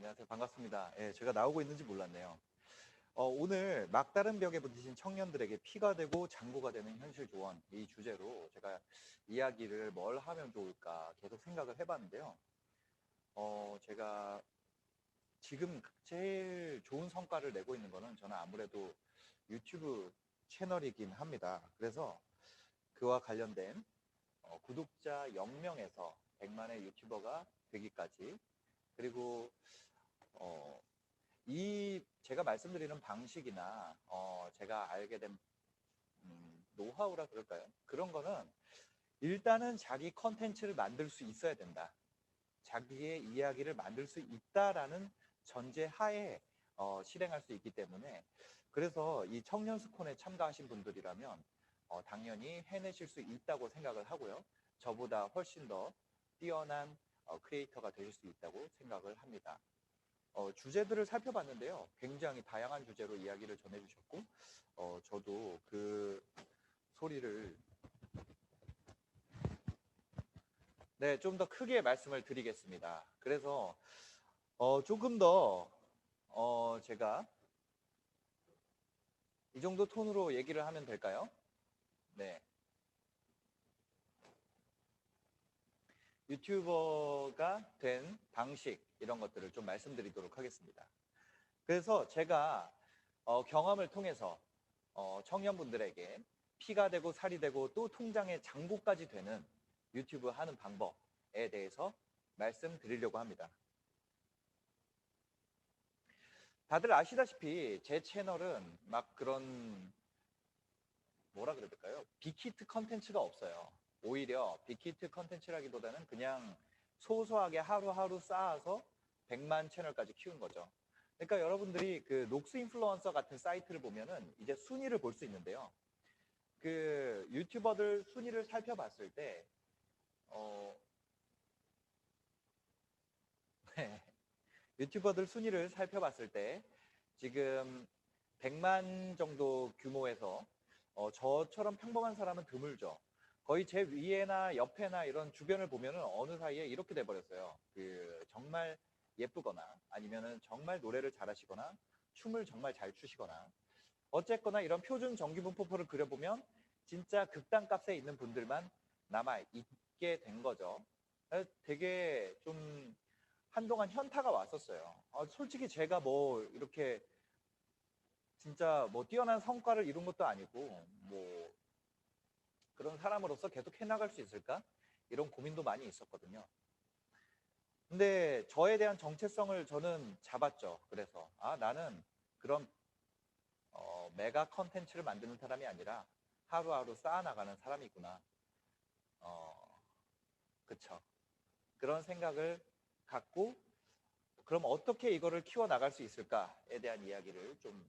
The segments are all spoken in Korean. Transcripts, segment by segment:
안녕하세요. 반갑습니다. 예, 제가 나오고 있는지 몰랐네요. 오늘 막다른 벽에 부딪힌 청년들에게 피가 되고 장구가 되는 현실 조언, 이 주제로 제가 이야기를 뭘 하면 좋을까 계속 생각을 해봤는데요. 제가 지금 제일 좋은 성과를 내고 있는 거는 저는 아무래도 유튜브 채널이긴 합니다. 그래서 그와 관련된 구독자 0명에서 100만의 유튜버가 되기까지, 그리고 어, 이 제가 말씀드리는 방식이나 제가 알게 된 노하우라 그럴까요? 그런 거는 일단은 자기 컨텐츠를 만들 수 있어야 된다. 자기의 이야기를 만들 수 있다라는 전제 하에 실행할 수 있기 때문에, 그래서 이 청년 스콘에 참가하신 분들이라면 당연히 해내실 수 있다고 생각을 하고요. 저보다 훨씬 더 뛰어난 크리에이터가 되실 수 있다고 생각을 합니다. 주제들을 살펴봤는데요. 굉장히 다양한 주제로 이야기를 전해주셨고, 저도 그 소리를, 네, 좀 더 크게 말씀을 드리겠습니다. 그래서, 조금 더, 제가 이 정도 톤으로 얘기를 하면 될까요? 네. 유튜버가 된 방식, 이런 것들을 좀 말씀드리도록 하겠습니다. 그래서 제가 경험을 통해서 청년분들에게 피가 되고 살이 되고 또 통장에 장부까지 되는 유튜브 하는 방법에 대해서 말씀드리려고 합니다. 다들 아시다시피 제 채널은 막 그런, 뭐라 그래야 될까요? 빅히트 컨텐츠가 없어요. 오히려 빅히트 컨텐츠라기보다는 그냥 소소하게 하루하루 쌓아서 100만 채널까지 키운 거죠. 그러니까 여러분들이 그 녹스 인플루언서 같은 사이트를 보면은 이제 순위를 볼 수 있는데요. 그 유튜버들 순위를 살펴봤을 때, 네. 유튜버들 순위를 살펴봤을 때 지금 100만 정도 규모에서 저처럼 평범한 사람은 드물죠. 거의 제 위에나 옆에나 이런 주변을 보면은 어느 사이에 이렇게 돼버렸어요. 그 정말 예쁘거나 아니면은 정말 노래를 잘하시거나 춤을 정말 잘 추시거나, 어쨌거나 이런 표준 정기분포표를 그려보면 진짜 극단값에 있는 분들만 남아 있게 된 거죠. 되게 좀 한동안 현타가 왔었어요. 솔직히 제가 뭐 이렇게 진짜 뭐 뛰어난 성과를 이룬 것도 아니고 뭐 그런 사람으로서 계속 해나갈 수 있을까? 이런 고민도 많이 있었거든요. 근데 저에 대한 정체성을 저는 잡았죠. 그래서 나는 그런 메가 컨텐츠를 만드는 사람이 아니라 하루하루 쌓아나가는 사람이구나. 어, 그쵸. 그런 생각을 갖고, 그럼 어떻게 이거를 키워나갈 수 있을까에 대한 이야기를 좀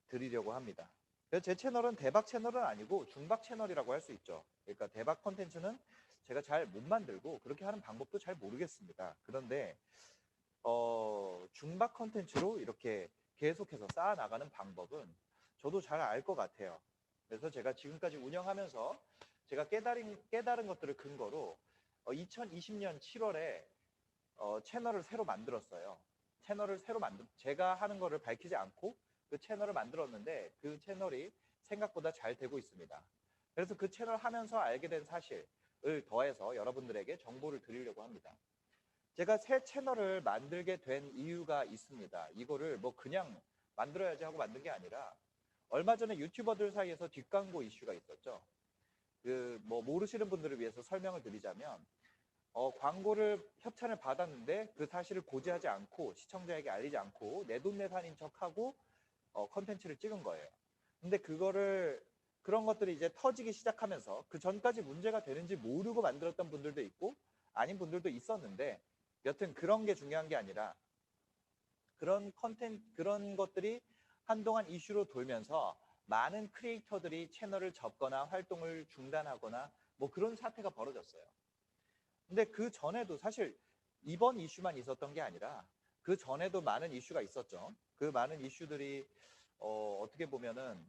드리려고 합니다. 그래서 제 채널은 대박 채널은 아니고 중박 채널이라고 할 수 있죠. 그러니까 대박 컨텐츠는 제가 잘 못 만들고 그렇게 하는 방법도 잘 모르겠습니다. 그런데 중박 컨텐츠로 이렇게 계속해서 쌓아나가는 방법은 저도 잘 알 것 같아요. 그래서 제가 지금까지 운영하면서 제가 깨달은 것들을 근거로 2020년 7월에 채널을 새로 만들었어요. 제가 하는 거를 밝히지 않고 그 채널을 만들었는데 그 채널이 생각보다 잘 되고 있습니다. 그래서 그 채널 하면서 알게 된 사실을 더해서 여러분들에게 정보를 드리려고 합니다. 제가 새 채널을 만들게 된 이유가 있습니다. 이거를 뭐 그냥 만들어야지 하고 만든 게 아니라, 얼마 전에 유튜버들 사이에서 뒷광고 이슈가 있었죠. 그 뭐 모르시는 분들을 위해서 설명을 드리자면, 광고를 협찬을 받았는데 그 사실을 고지하지 않고 시청자에게 알리지 않고 내돈내산인 척하고 컨텐츠를 찍은 거예요. 근데 그런 것들이 이제 터지기 시작하면서, 그 전까지 문제가 되는지 모르고 만들었던 분들도 있고 아닌 분들도 있었는데, 여튼 그런 게 중요한 게 아니라 그런 것들이 한동안 이슈로 돌면서 많은 크리에이터들이 채널을 접거나 활동을 중단하거나 뭐 그런 사태가 벌어졌어요. 근데 그 전에도 사실 이번 이슈만 있었던 게 아니라 그 전에도 많은 이슈가 있었죠. 그 많은 이슈들이 어떻게 보면은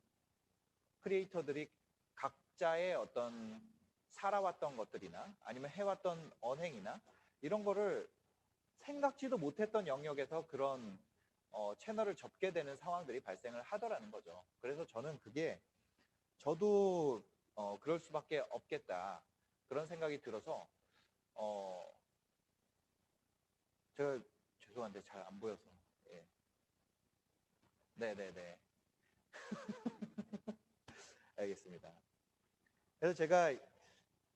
크리에이터들이 각자의 어떤 살아왔던 것들이나 아니면 해왔던 언행이나 이런 거를 생각지도 못했던 영역에서 그런 채널을 접게 되는 상황들이 발생을 하더라는 거죠. 그래서 저는 그게 저도 그럴 수밖에 없겠다 그런 생각이 들어서 제가 죄송한데 잘 안 보여서 예. 네네네 알겠습니다. 그래서 제가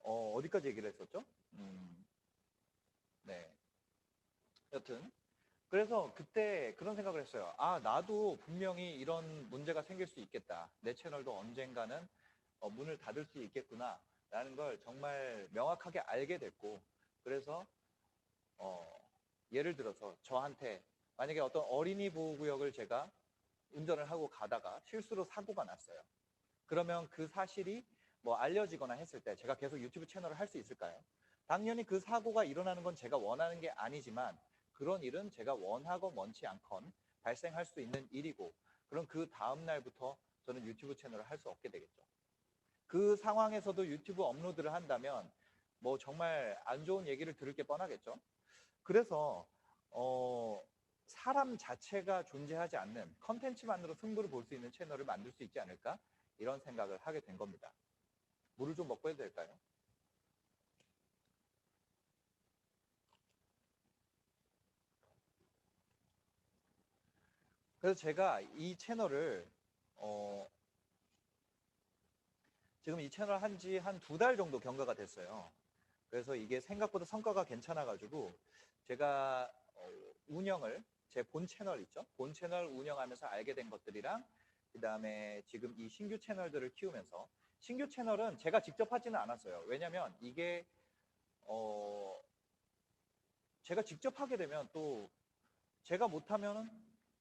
어디까지 얘기를 했었죠? 네. 여튼 그래서 그때 그런 생각을 했어요. 아, 나도 분명히 이런 문제가 생길 수 있겠다. 내 채널도 언젠가는 문을 닫을 수 있겠구나. 라는 걸 정말 명확하게 알게 됐고, 그래서 예를 들어서 저한테 만약에 어떤 어린이 보호구역을 제가 운전을 하고 가다가 실수로 사고가 났어요. 그러면 그 사실이 뭐 알려지거나 했을 때 제가 계속 유튜브 채널을 할 수 있을까요? 당연히 그 사고가 일어나는 건 제가 원하는 게 아니지만 그런 일은 제가 원하건 원치 않건 발생할 수 있는 일이고, 그럼 그 다음 날부터 저는 유튜브 채널을 할 수 없게 되겠죠. 그 상황에서도 유튜브 업로드를 한다면 뭐 정말 안 좋은 얘기를 들을 게 뻔하겠죠. 그래서 사람 자체가 존재하지 않는 컨텐츠만으로 승부를 볼 수 있는 채널을 만들 수 있지 않을까, 이런 생각을 하게 된 겁니다. 물을 좀 먹고 해도 될까요? 그래서 제가 이 채널을 지금 이 채널 한 지 한 2달 정도 경과가 됐어요. 그래서 이게 생각보다 성과가 괜찮아가지고 제가 운영을, 제 본 채널 있죠? 본 채널 운영하면서 알게 된 것들이랑 그 다음에 지금 이 신규 채널들을 키우면서, 신규 채널은 제가 직접 하지는 않았어요. 왜냐면 이게 제가 직접 하게 되면 또 제가 못하면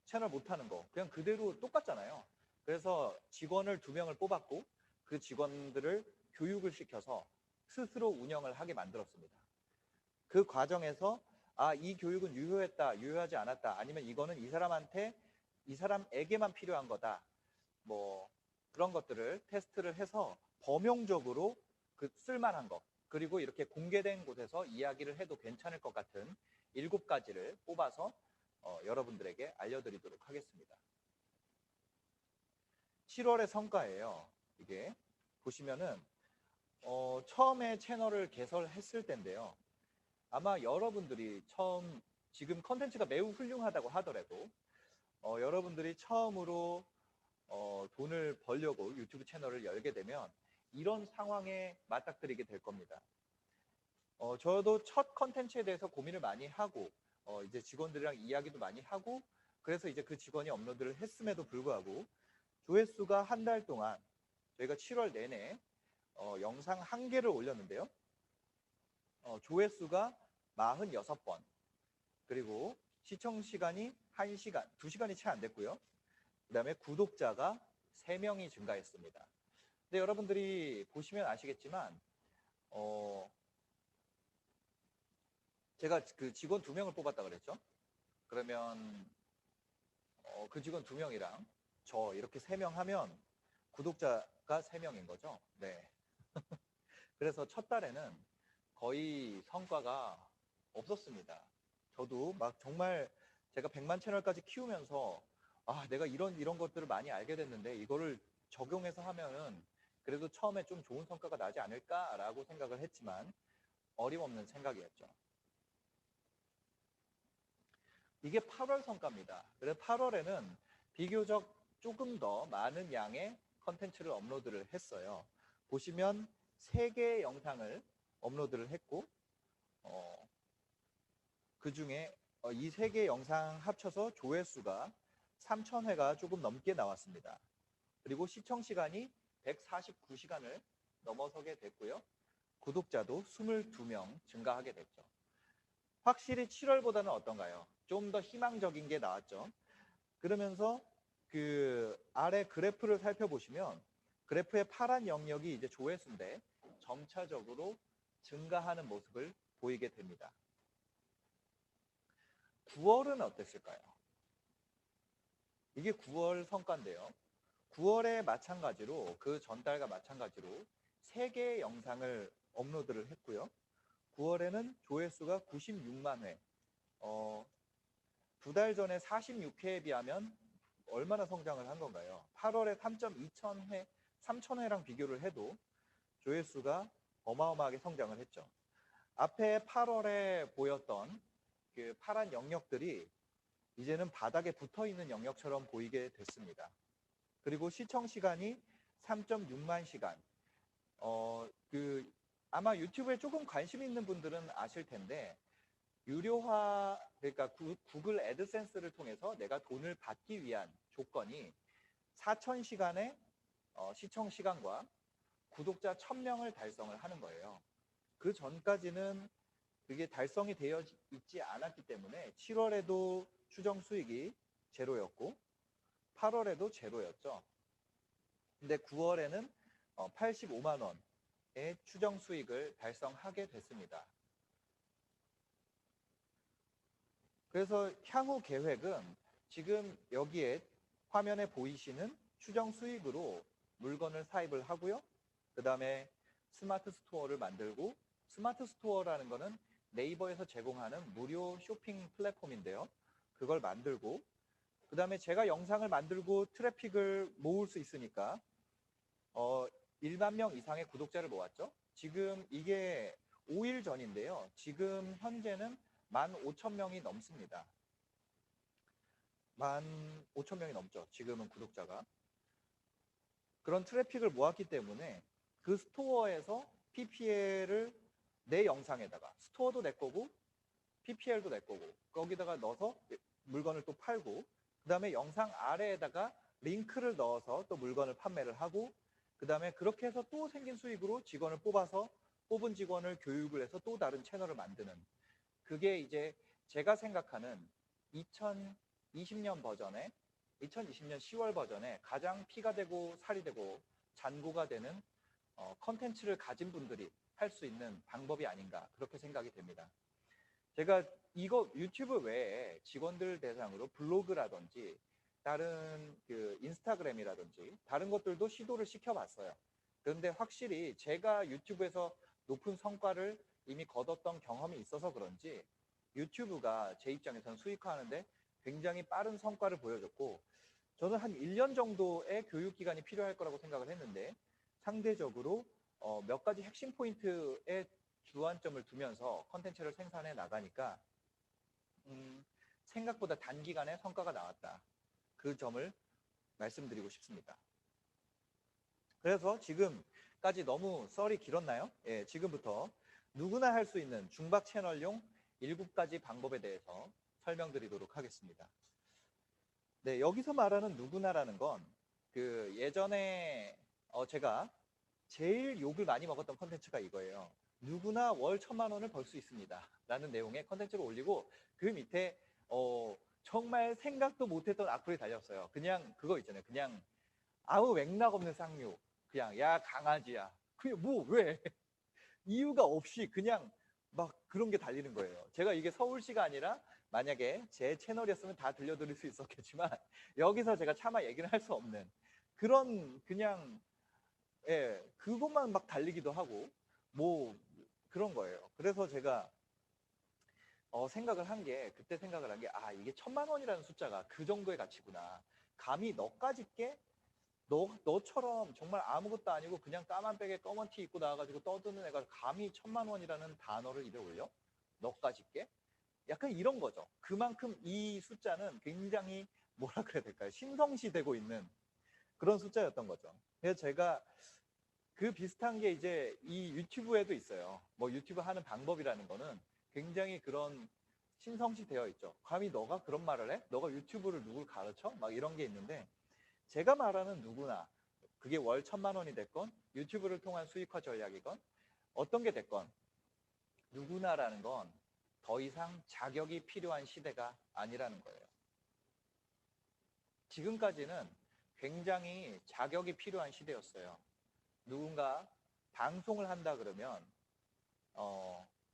채널 못하는 거 그냥 그대로 똑같잖아요. 그래서 직원을 2명을 뽑았고 그 직원들을 교육을 시켜서 스스로 운영을 하게 만들었습니다. 그 과정에서 아, 이 교육은 유효했다, 유효하지 않았다, 아니면 이거는 이 사람한테, 이 사람에게만 필요한 거다, 뭐 그런 것들을 테스트를 해서 범용적으로 그 쓸만한 것, 그리고 이렇게 공개된 곳에서 이야기를 해도 괜찮을 것 같은 7가지를 뽑아서 여러분들에게 알려드리도록 하겠습니다. 7월의 성과예요. 이게 보시면은 처음에 채널을 개설했을 때인데요. 아마 여러분들이 처음, 지금 컨텐츠가 매우 훌륭하다고 하더라도 여러분들이 처음으로 돈을 벌려고 유튜브 채널을 열게 되면 이런 상황에 맞닥뜨리게 될 겁니다. 저도 첫 컨텐츠에 대해서 고민을 많이 하고 이제 직원들이랑 이야기도 많이 하고, 그래서 이제 그 직원이 업로드를 했음에도 불구하고 조회수가 한 달 동안 저희가 7월 내내 영상 1개를 올렸는데요. 조회수가 46번, 그리고 시청 시간이 1시간, 2시간이 채 안 됐고요. 그 다음에 구독자가 3명이 증가했습니다. 근데 여러분들이 보시면 아시겠지만 제가 그 직원 2명을 뽑았다 그랬죠. 그러면 그 직원 2명이랑 저 이렇게 3명 하면 구독자가 3명인 거죠. 네. 그래서 첫 달에는 거의 성과가 없었습니다. 저도 막 정말 제가 100만 채널까지 키우면서 아, 내가 이런 것들을 많이 알게 됐는데 이거를 적용해서 하면은 그래도 처음에 좀 좋은 성과가 나지 않을까라고 생각을 했지만 어림없는 생각이었죠. 이게 8월 성과입니다. 그래서 8월에는 비교적 조금 더 많은 양의 컨텐츠를 업로드를 했어요. 보시면 3개의 영상을 업로드를 했고 그 중에 이 3개 영상 합쳐서 조회수가 3,000회가 조금 넘게 나왔습니다. 그리고 시청 시간이 149시간을 넘어서게 됐고요. 구독자도 22명 증가하게 됐죠. 확실히 7월보다는 어떤가요? 좀 더 희망적인 게 나왔죠. 그러면서 그 아래 그래프를 살펴보시면 그래프의 파란 영역이 이제 조회수인데 점차적으로 증가하는 모습을 보이게 됩니다. 9월은 어땠을까요? 이게 9월 성과인데요. 9월에 마찬가지로 그 전달과 마찬가지로 3개의 영상을 업로드를 했고요. 9월에는 조회수가 96만 회, 두 달 전에 46회에 비하면 얼마나 성장을 한 건가요? 8월에 3.2천회, 3천회랑 비교를 해도 조회수가 어마어마하게 성장을 했죠. 앞에 8월에 보였던 그 파란 영역들이 이제는 바닥에 붙어 있는 영역처럼 보이게 됐습니다. 그리고 시청 시간이 3.6만 시간. 아마 유튜브에 조금 관심 있는 분들은 아실 텐데, 유료화, 그러니까 구글 애드센스를 통해서 내가 돈을 받기 위한 조건이 4,000시간의 시청 시간과 구독자 1,000명을 달성을 하는 거예요. 그 전까지는 그게 달성이 되어 있지 않았기 때문에 7월에도 추정 수익이 제로였고 8월에도 제로였죠. 근데 9월에는 85만 원의 추정 수익을 달성하게 됐습니다. 그래서 향후 계획은 지금 여기에 화면에 보이시는 추정 수익으로 물건을 사입을 하고요. 그 다음에 스마트 스토어를 만들고, 스마트 스토어라는 거는 네이버에서 제공하는 무료 쇼핑 플랫폼인데요. 그걸 만들고, 그 다음에 제가 영상을 만들고 트래픽을 모을 수 있으니까 1만 명 이상의 구독자를 모았죠. 지금 이게 5일 전인데요. 지금 현재는 15,000명이 넘습니다. 15,000명이 넘죠. 지금은 구독자가. 그런 트래픽을 모았기 때문에 그 스토어에서 PPL을 내 영상에다가, 스토어도 내 거고 PPL도 내 거고, 거기다가 넣어서 물건을 또 팔고, 그 다음에 영상 아래에다가 링크를 넣어서 또 물건을 판매를 하고, 그 다음에 그렇게 해서 또 생긴 수익으로 직원을 뽑아서 뽑은 직원을 교육을 해서 또 다른 채널을 만드는, 그게 이제 제가 생각하는 2020년 버전에, 2020년 10월 버전에 가장 피가 되고 살이 되고 잔고가 되는 컨텐츠를 가진 분들이 할 수 있는 방법이 아닌가, 그렇게 생각이 됩니다. 제가 이거 유튜브 외에 직원들 대상으로 블로그라든지 다른 그 인스타그램이라든지 다른 것들도 시도를 시켜봤어요. 그런데 확실히 제가 유튜브에서 높은 성과를 이미 거뒀던 경험이 있어서 그런지 유튜브가 제 입장에서는 수익화하는데 굉장히 빠른 성과를 보여줬고, 저는 한 1년 정도의 교육기간이 필요할 거라고 생각을 했는데 상대적으로 몇 가지 핵심 포인트에 주안점을 두면서 컨텐츠를 생산해 나가니까 생각보다 단기간에 성과가 나왔다. 그 점을 말씀드리고 싶습니다. 그래서 지금까지 너무 썰이 길었나요? 예, 지금부터 누구나 할 수 있는 중박 채널용 7가지 방법에 대해서 설명드리도록 하겠습니다. 네, 여기서 말하는 누구나라는 건 그 예전에 제가 제일 욕을 많이 먹었던 컨텐츠가 이거예요. 누구나 월 1,000만 원을 벌 수 있습니다. 라는 내용의 컨텐츠를 올리고 그 밑에 정말 생각도 못했던 악플이 달렸어요. 그냥 그거 있잖아요. 그냥 아무 맥락 없는 쌍욕. 그냥 야 강아지야. 그게 뭐 왜? 이유가 없이 그냥 막 그런 게 달리는 거예요. 제가 이게 서울시가 아니라 만약에 제 채널이었으면 다 들려드릴 수 있었겠지만 여기서 제가 차마 얘기를 할 수 없는 그런 그냥 예, 그것만 막 달리기도 하고 뭐 그런 거예요. 그래서 제가 생각을 한 게, 그때 생각을 한 게, 아 이게 1,000만 원이라는 숫자가 그 정도의 가치구나. 감히 너까짓 게 너처럼 정말 아무것도 아니고 그냥 까만 백에 검은 티 입고 나와가지고 떠드는 애가 감히 1,000만 원이라는 단어를 입에 올려? 너까짓 게? 약간 이런 거죠. 그만큼 이 숫자는 굉장히 뭐라 그래야 될까요? 신성시되고 있는 그런 숫자였던 거죠. 그래서 제가 그 비슷한 게 이제 이 유튜브에도 있어요. 뭐 유튜브 하는 방법이라는 거는 굉장히 그런 신성시 되어 있죠. 감히 너가 그런 말을 해? 너가 유튜브를 누굴 가르쳐? 막 이런 게 있는데, 제가 말하는 누구나, 그게 월 1,000만 원이 됐건 유튜브를 통한 수익화 전략이건 어떤 게 됐건 누구나라는 건 더 이상 자격이 필요한 시대가 아니라는 거예요. 지금까지는 굉장히 자격이 필요한 시대였어요. 누군가 방송을 한다 그러면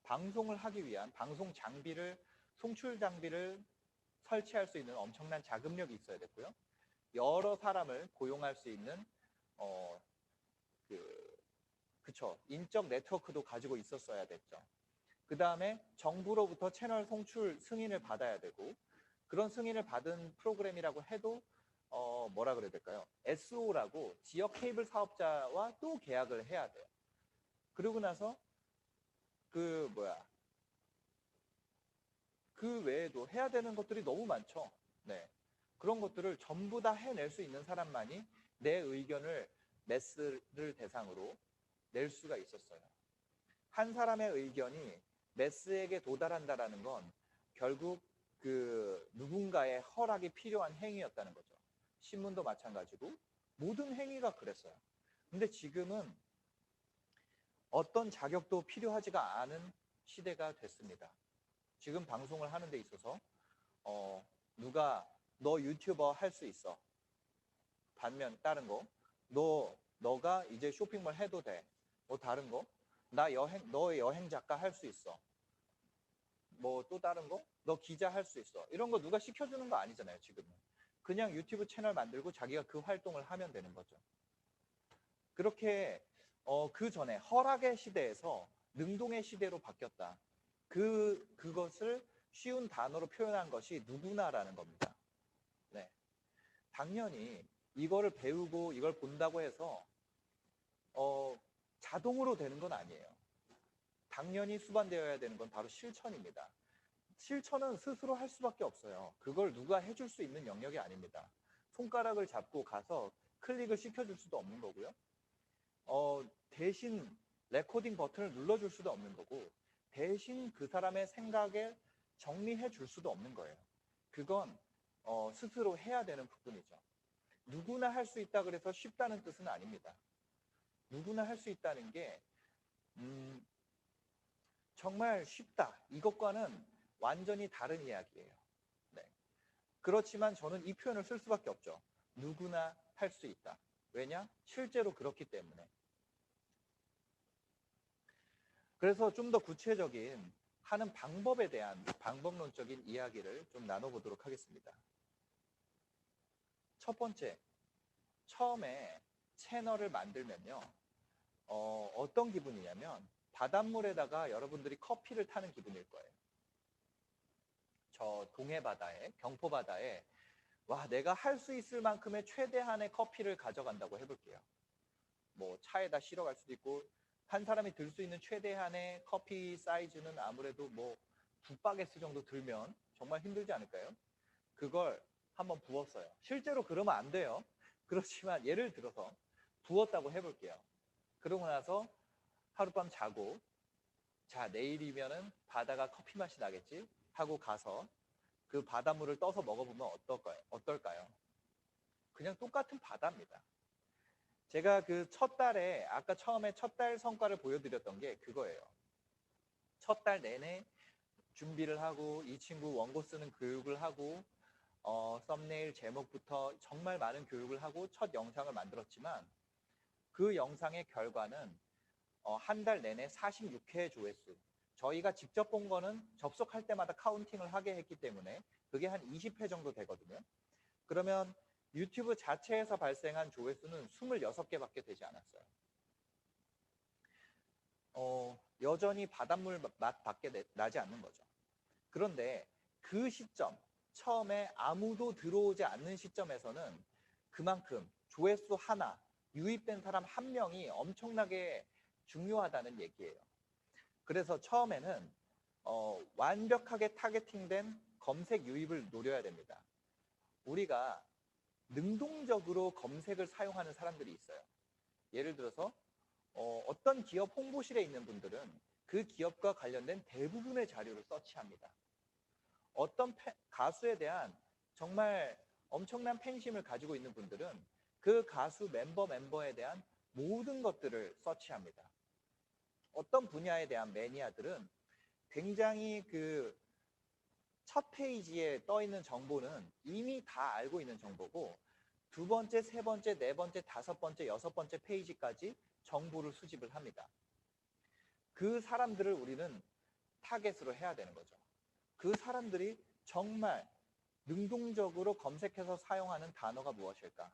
방송을 하기 위한 방송 장비를, 송출 장비를 설치할 수 있는 엄청난 자금력이 있어야 됐고요. 여러 사람을 고용할 수 있는 그쵸, 인적 네트워크도 가지고 있었어야 됐죠. 그 다음에 정부로부터 채널 송출 승인을 받아야 되고, 그런 승인을 받은 프로그램이라고 해도 뭐라 그래야 될까요? SO라고 지역 케이블 사업자와 또 계약을 해야 돼요. 그러고 나서 그 외에도 해야 되는 것들이 너무 많죠. 네. 그런 것들을 전부 다 해낼 수 있는 사람만이 내 의견을 매스를 대상으로 낼 수가 있었어요. 한 사람의 의견이 매스에게 도달한다라는 건 결국 그 누군가의 허락이 필요한 행위였다는 거죠. 신문도 마찬가지고 모든 행위가 그랬어요. 근데 지금은 어떤 자격도 필요하지가 않은 시대가 됐습니다. 지금 방송을 하는 데 있어서 누가 너 유튜버 할 수 있어. 반면 다른 거 너가 이제 쇼핑몰 해도 돼. 뭐 다른 거 너 여행 작가 할 수 있어. 뭐 또 다른 거 너 기자 할 수 있어. 이런 거 누가 시켜주는 거 아니잖아요. 지금은 그냥 유튜브 채널 만들고 자기가 그 활동을 하면 되는 거죠. 그렇게 그 전에 허락의 시대에서 능동의 시대로 바뀌었다. 그것을 쉬운 단어로 표현한 것이 누구나라는 겁니다. 네. 당연히 이거를 배우고 이걸 본다고 해서 자동으로 되는 건 아니에요. 당연히 수반되어야 되는 건 바로 실천입니다. 실천은 스스로 할 수밖에 없어요. 그걸 누가 해줄 수 있는 영역이 아닙니다. 손가락을 잡고 가서 클릭을 시켜줄 수도 없는 거고요. 대신 레코딩 버튼을 눌러줄 수도 없는 거고, 대신 그 사람의 생각에 정리해 줄 수도 없는 거예요. 그건 스스로 해야 되는 부분이죠. 누구나 할 수 있다 그래서 쉽다는 뜻은 아닙니다. 누구나 할 수 있다는 게 정말 쉽다, 이것과는 완전히 다른 이야기예요. 네. 그렇지만 저는 이 표현을 쓸 수밖에 없죠. 누구나 할 수 있다. 왜냐? 실제로 그렇기 때문에. 그래서 좀 더 구체적인 하는 방법에 대한 방법론적인 이야기를 좀 나눠보도록 하겠습니다. 첫 번째, 처음에 채널을 만들면요, 어떤 기분이냐면 바닷물에다가 여러분들이 커피를 타는 기분일 거예요. 저 동해 바다에, 경포 바다에 와, 내가 할 수 있을 만큼의 최대한의 커피를 가져간다고 해볼게요. 뭐 차에다 실어갈 수도 있고, 한 사람이 들 수 있는 최대한의 커피 사이즈는 아무래도 뭐 2바게트 정도 들면 정말 힘들지 않을까요? 그걸 한번 부었어요. 실제로 그러면 안 돼요. 그렇지만 예를 들어서 부었다고 해볼게요. 그러고 나서 하룻밤 자고, 자, 내일이면은 바다가 커피 맛이 나겠지 하고 가서 그 바닷물을 떠서 먹어보면 어떨까요? 그냥 똑같은 바다입니다. 제가 그 첫 달에, 아까 처음에 첫 달 성과를 보여드렸던 게 그거예요. 첫 달 내내 준비를 하고, 이 친구 원고 쓰는 교육을 하고, 썸네일 제목부터 정말 많은 교육을 하고 첫 영상을 만들었지만, 그 영상의 결과는 한 달 내내 46회 조회수. 저희가 직접 본 거는 접속할 때마다 카운팅을 하게 했기 때문에 그게 한 20회 정도 되거든요. 그러면 유튜브 자체에서 발생한 조회수는 26개밖에 되지 않았어요. 여전히 바닷물 맛밖에 나지 않는 거죠. 그런데 그 시점, 처음에 아무도 들어오지 않는 시점에서는 그만큼 조회수 하나, 유입된 사람 한 명이 엄청나게 중요하다는 얘기예요. 그래서 처음에는 완벽하게 타겟팅된 검색 유입을 노려야 됩니다. 우리가 능동적으로 검색을 사용하는 사람들이 있어요. 예를 들어서 어떤 기업 홍보실에 있는 분들은 그 기업과 관련된 대부분의 자료를 서치합니다. 어떤 가수에 대한 정말 엄청난 팬심을 가지고 있는 분들은 그 가수 멤버에 대한 모든 것들을 서치합니다. 어떤 분야에 대한 매니아들은 굉장히 그 첫 페이지에 떠 있는 정보는 이미 다 알고 있는 정보고, 두 번째, 세 번째, 네 번째, 다섯 번째, 여섯 번째 페이지까지 정보를 수집을 합니다. 그 사람들을 우리는 타겟으로 해야 되는 거죠. 그 사람들이 정말 능동적으로 검색해서 사용하는 단어가 무엇일까?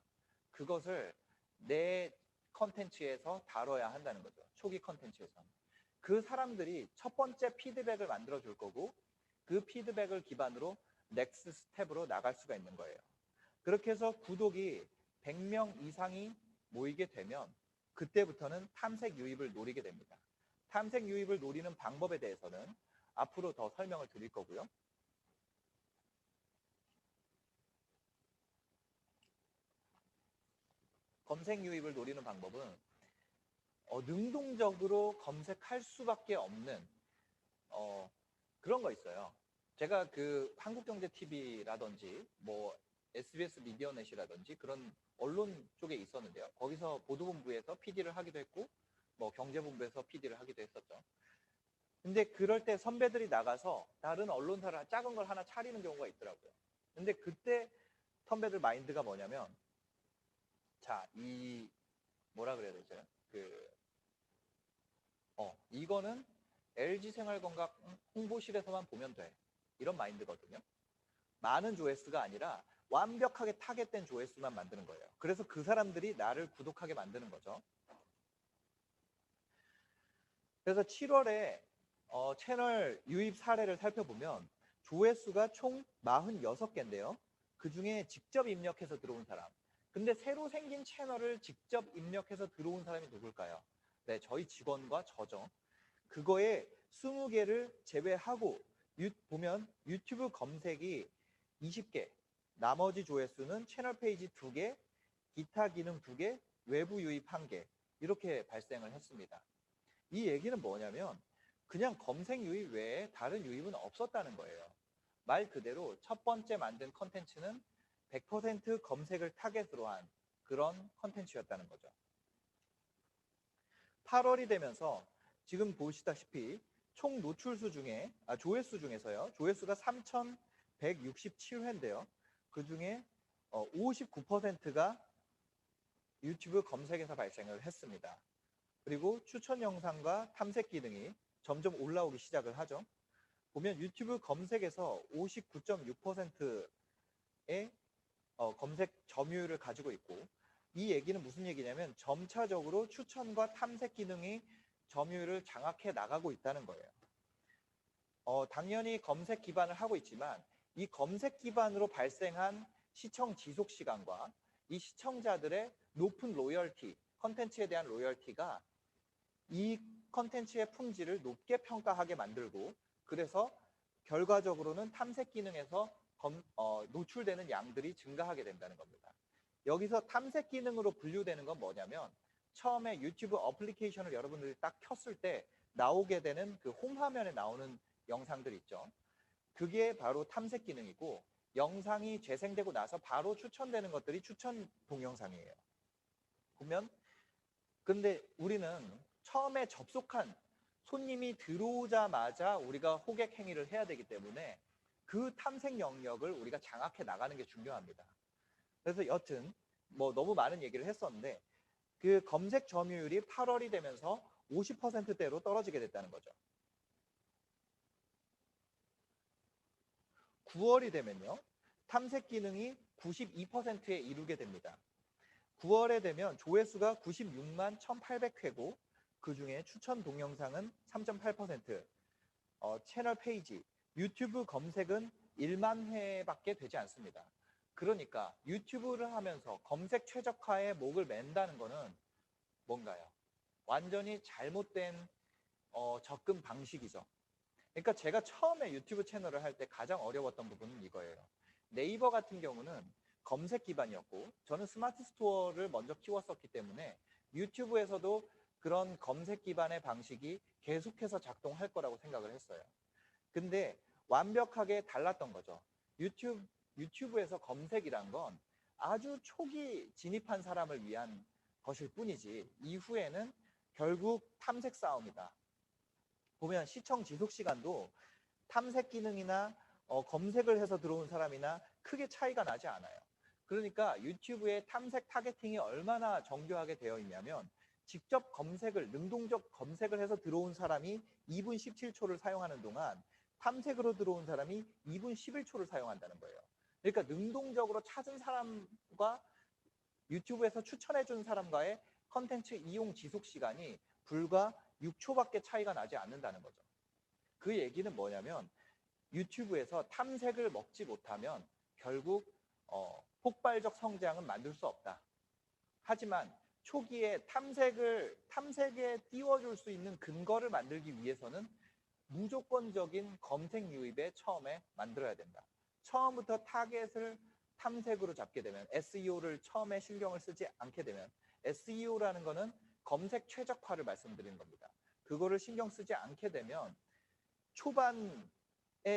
그것을 내 컨텐츠에서 다뤄야 한다는 거죠. 초기 컨텐츠에서. 그 사람들이 첫 번째 피드백을 만들어 줄 거고 그 피드백을 기반으로 넥스트 스텝으로 나갈 수가 있는 거예요. 그렇게 해서 구독이 100명 이상이 모이게 되면 그때부터는 탐색 유입을 노리게 됩니다. 탐색 유입을 노리는 방법에 대해서는 앞으로 더 설명을 드릴 거고요. 검색 유입을 노리는 방법은 능동적으로 검색할 수밖에 없는 그런 거 있어요. 제가 그 한국경제TV라든지 뭐 SBS 미디어넷이라든지 그런 언론 쪽에 있었는데요. 거기서 보도본부에서 PD를 하기도 했고 뭐 경제본부에서 PD를 하기도 했었죠. 근데 그럴 때 선배들이 나가서 다른 언론사를 작은 걸 하나 차리는 경우가 있더라고요. 근데 그때 선배들 마인드가 뭐냐면 자, 뭐라 그래야 되죠? 이거는 LG생활건강 홍보실에서만 보면 돼. 이런 마인드거든요. 많은 조회수가 아니라 완벽하게 타겟된 조회수만 만드는 거예요. 그래서 그 사람들이 나를 구독하게 만드는 거죠. 그래서 7월에 채널 유입 사례를 살펴보면 조회수가 총 46개인데요. 그 중에 직접 입력해서 들어온 사람. 근데 새로 생긴 채널을 직접 입력해서 들어온 사람이 누굴까요? 네, 저희 직원과 저죠. 그거에 20개를 제외하고 보면 유튜브 검색이 20개, 나머지 조회수는 채널 페이지 2개, 기타 기능 2개, 외부 유입 1개 이렇게 발생을 했습니다. 이 얘기는 뭐냐면 그냥 검색 유입 외에 다른 유입은 없었다는 거예요. 말 그대로 첫 번째 만든 컨텐츠는 100% 검색을 타겟으로 한 그런 컨텐츠였다는 거죠. 8월이 되면서 지금 보시다시피 총 노출수 중에 조회수 중에서요. 조회수가 3,167회인데요. 그 중에 59%가 유튜브 검색에서 발생을 했습니다. 그리고 추천 영상과 탐색 기능이 점점 올라오기 시작을 하죠. 보면 유튜브 검색에서 59.6%의 검색 점유율을 가지고 있고 이 얘기는 무슨 얘기냐면 점차적으로 추천과 탐색 기능이 점유율을 장악해 나가고 있다는 거예요. 당연히 검색 기반을 하고 있지만 이 검색 기반으로 발생한 시청 지속 시간과 이 시청자들의 높은 로열티, 컨텐츠에 대한 로열티가 이 컨텐츠의 품질을 높게 평가하게 만들고 그래서 결과적으로는 탐색 기능에서 노출되는 양들이 증가하게 된다는 겁니다. 여기서 탐색 기능으로 분류되는 건 뭐냐면 처음에 유튜브 어플리케이션을 여러분들이 딱 켰을 때 나오게 되는 그 홈 화면에 나오는 영상들 있죠. 그게 바로 탐색 기능이고 영상이 재생되고 나서 바로 추천되는 것들이 추천 동영상이에요. 보면 근데 우리는 처음에 접속한 손님이 들어오자마자 우리가 호객 행위를 해야 되기 때문에 그 탐색 영역을 우리가 장악해 나가는 게 중요합니다. 그래서 여튼 뭐 너무 많은 얘기를 했었는데 그 검색 점유율이 8월이 되면서 50%대로 떨어지게 됐다는 거죠. 9월이 되면요. 탐색 기능이 92%에 이르게 됩니다. 9월에 되면 조회수가 96만 1,800회고 그 중에 추천 동영상은 3.8%, 채널 페이지, 유튜브 검색은 1만 회밖에 되지 않습니다. 그러니까 유튜브를 하면서 검색 최적화에 목을 맨다는 거는 뭔가요? 완전히 잘못된 접근 방식이죠. 그러니까 제가 처음에 유튜브 채널을 할 때 가장 어려웠던 부분은 이거예요. 네이버 같은 경우는 검색 기반이었고 저는 스마트 스토어를 먼저 키웠었기 때문에 유튜브에서도 그런 검색 기반의 방식이 계속해서 작동할 거라고 생각을 했어요. 근데 완벽하게 달랐던 거죠. 유튜브에서 검색이란 건 아주 초기 진입한 사람을 위한 것일 뿐이지 이후에는 결국 탐색 싸움이다. 보면 시청 지속 시간도 탐색 기능이나 검색을 해서 들어온 사람이나 크게 차이가 나지 않아요. 그러니까 유튜브의 탐색 타겟팅이 얼마나 정교하게 되어 있냐면 직접 검색을 능동적 검색을 해서 들어온 사람이 2분 17초를 사용하는 동안 탐색으로 들어온 사람이 2분 11초를 사용한다는 거예요. 그러니까 능동적으로 찾은 사람과 유튜브에서 추천해 준 사람과의 컨텐츠 이용 지속 시간이 불과 6초밖에 차이가 나지 않는다는 거죠. 그 얘기는 뭐냐면 유튜브에서 탐색을 먹지 못하면 결국 폭발적 성장은 만들 수 없다. 하지만 초기에 탐색에 띄워줄 수 있는 근거를 만들기 위해서는 무조건적인 검색 유입에 처음에 만들어야 된다. 처음부터 타겟을 탐색으로 잡게 되면, SEO를 처음에 신경을 쓰지 않게 되면, SEO라는 거는 검색 최적화를 말씀드리는 겁니다. 그거를 신경 쓰지 않게 되면 초반에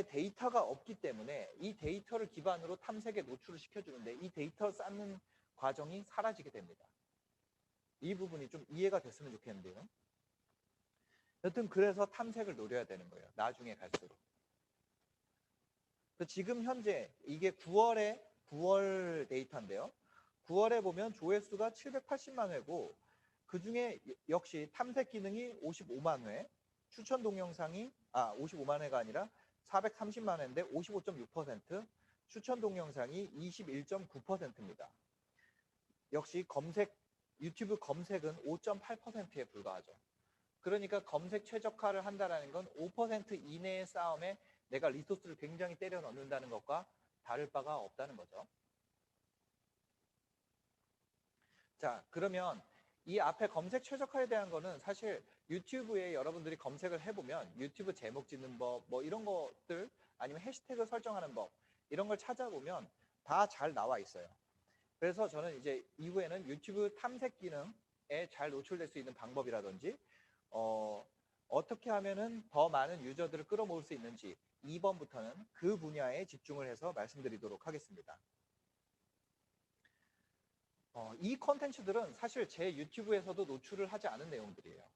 데이터가 없기 때문에 이 데이터를 기반으로 탐색에 노출을 시켜주는데 이 데이터 쌓는 과정이 사라지게 됩니다. 이 부분이 좀 이해가 됐으면 좋겠는데요. 여튼 그래서 탐색을 노려야 되는 거예요. 나중에 갈수록. 지금 현재 이게 9월 데이터인데요. 9월에 보면 조회수가 780만 회고 그 중에 역시 탐색 기능이 55만 회, 추천 동영상이 55만 회가 아니라 430만 회인데 55.6%, 추천 동영상이 21.9%입니다. 역시 유튜브 검색은 5.8%에 불과하죠. 그러니까 검색 최적화를 한다는 건 5% 이내의 싸움에 내가 리소스를 굉장히 때려 넣는다는 것과 다를 바가 없다는 거죠. 자, 그러면 이 앞에 검색 최적화에 대한 거는 사실 유튜브에 여러분들이 검색을 해보면 유튜브 제목 짓는 법, 뭐 이런 것들 아니면 해시태그 설정하는 법 이런 걸 찾아보면 다 잘 나와 있어요. 그래서 저는 이제 이후에는 유튜브 탐색 기능에 잘 노출될 수 있는 방법이라든지 어떻게 하면은 더 많은 유저들을 끌어모을 수 있는지 2번부터는 그 분야에 집중을 해서 말씀드리도록 하겠습니다. 이 컨텐츠들은 사실 제 유튜브에서도 노출을 하지 않은 내용들이에요.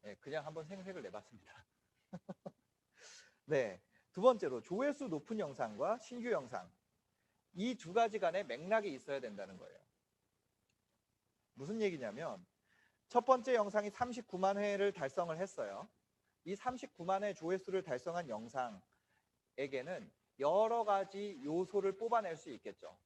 네, 그냥 한번 생색을 내봤습니다. 네, 두 번째로 조회수 높은 영상과 신규 영상. 이 두 가지 간에 맥락이 있어야 된다는 거예요. 무슨 얘기냐면 첫 번째 영상이 39만 회를 달성을 했어요. 이 39만 회 조회수를 달성한 영상에게는 여러 가지 요소를 뽑아낼 수 있겠죠.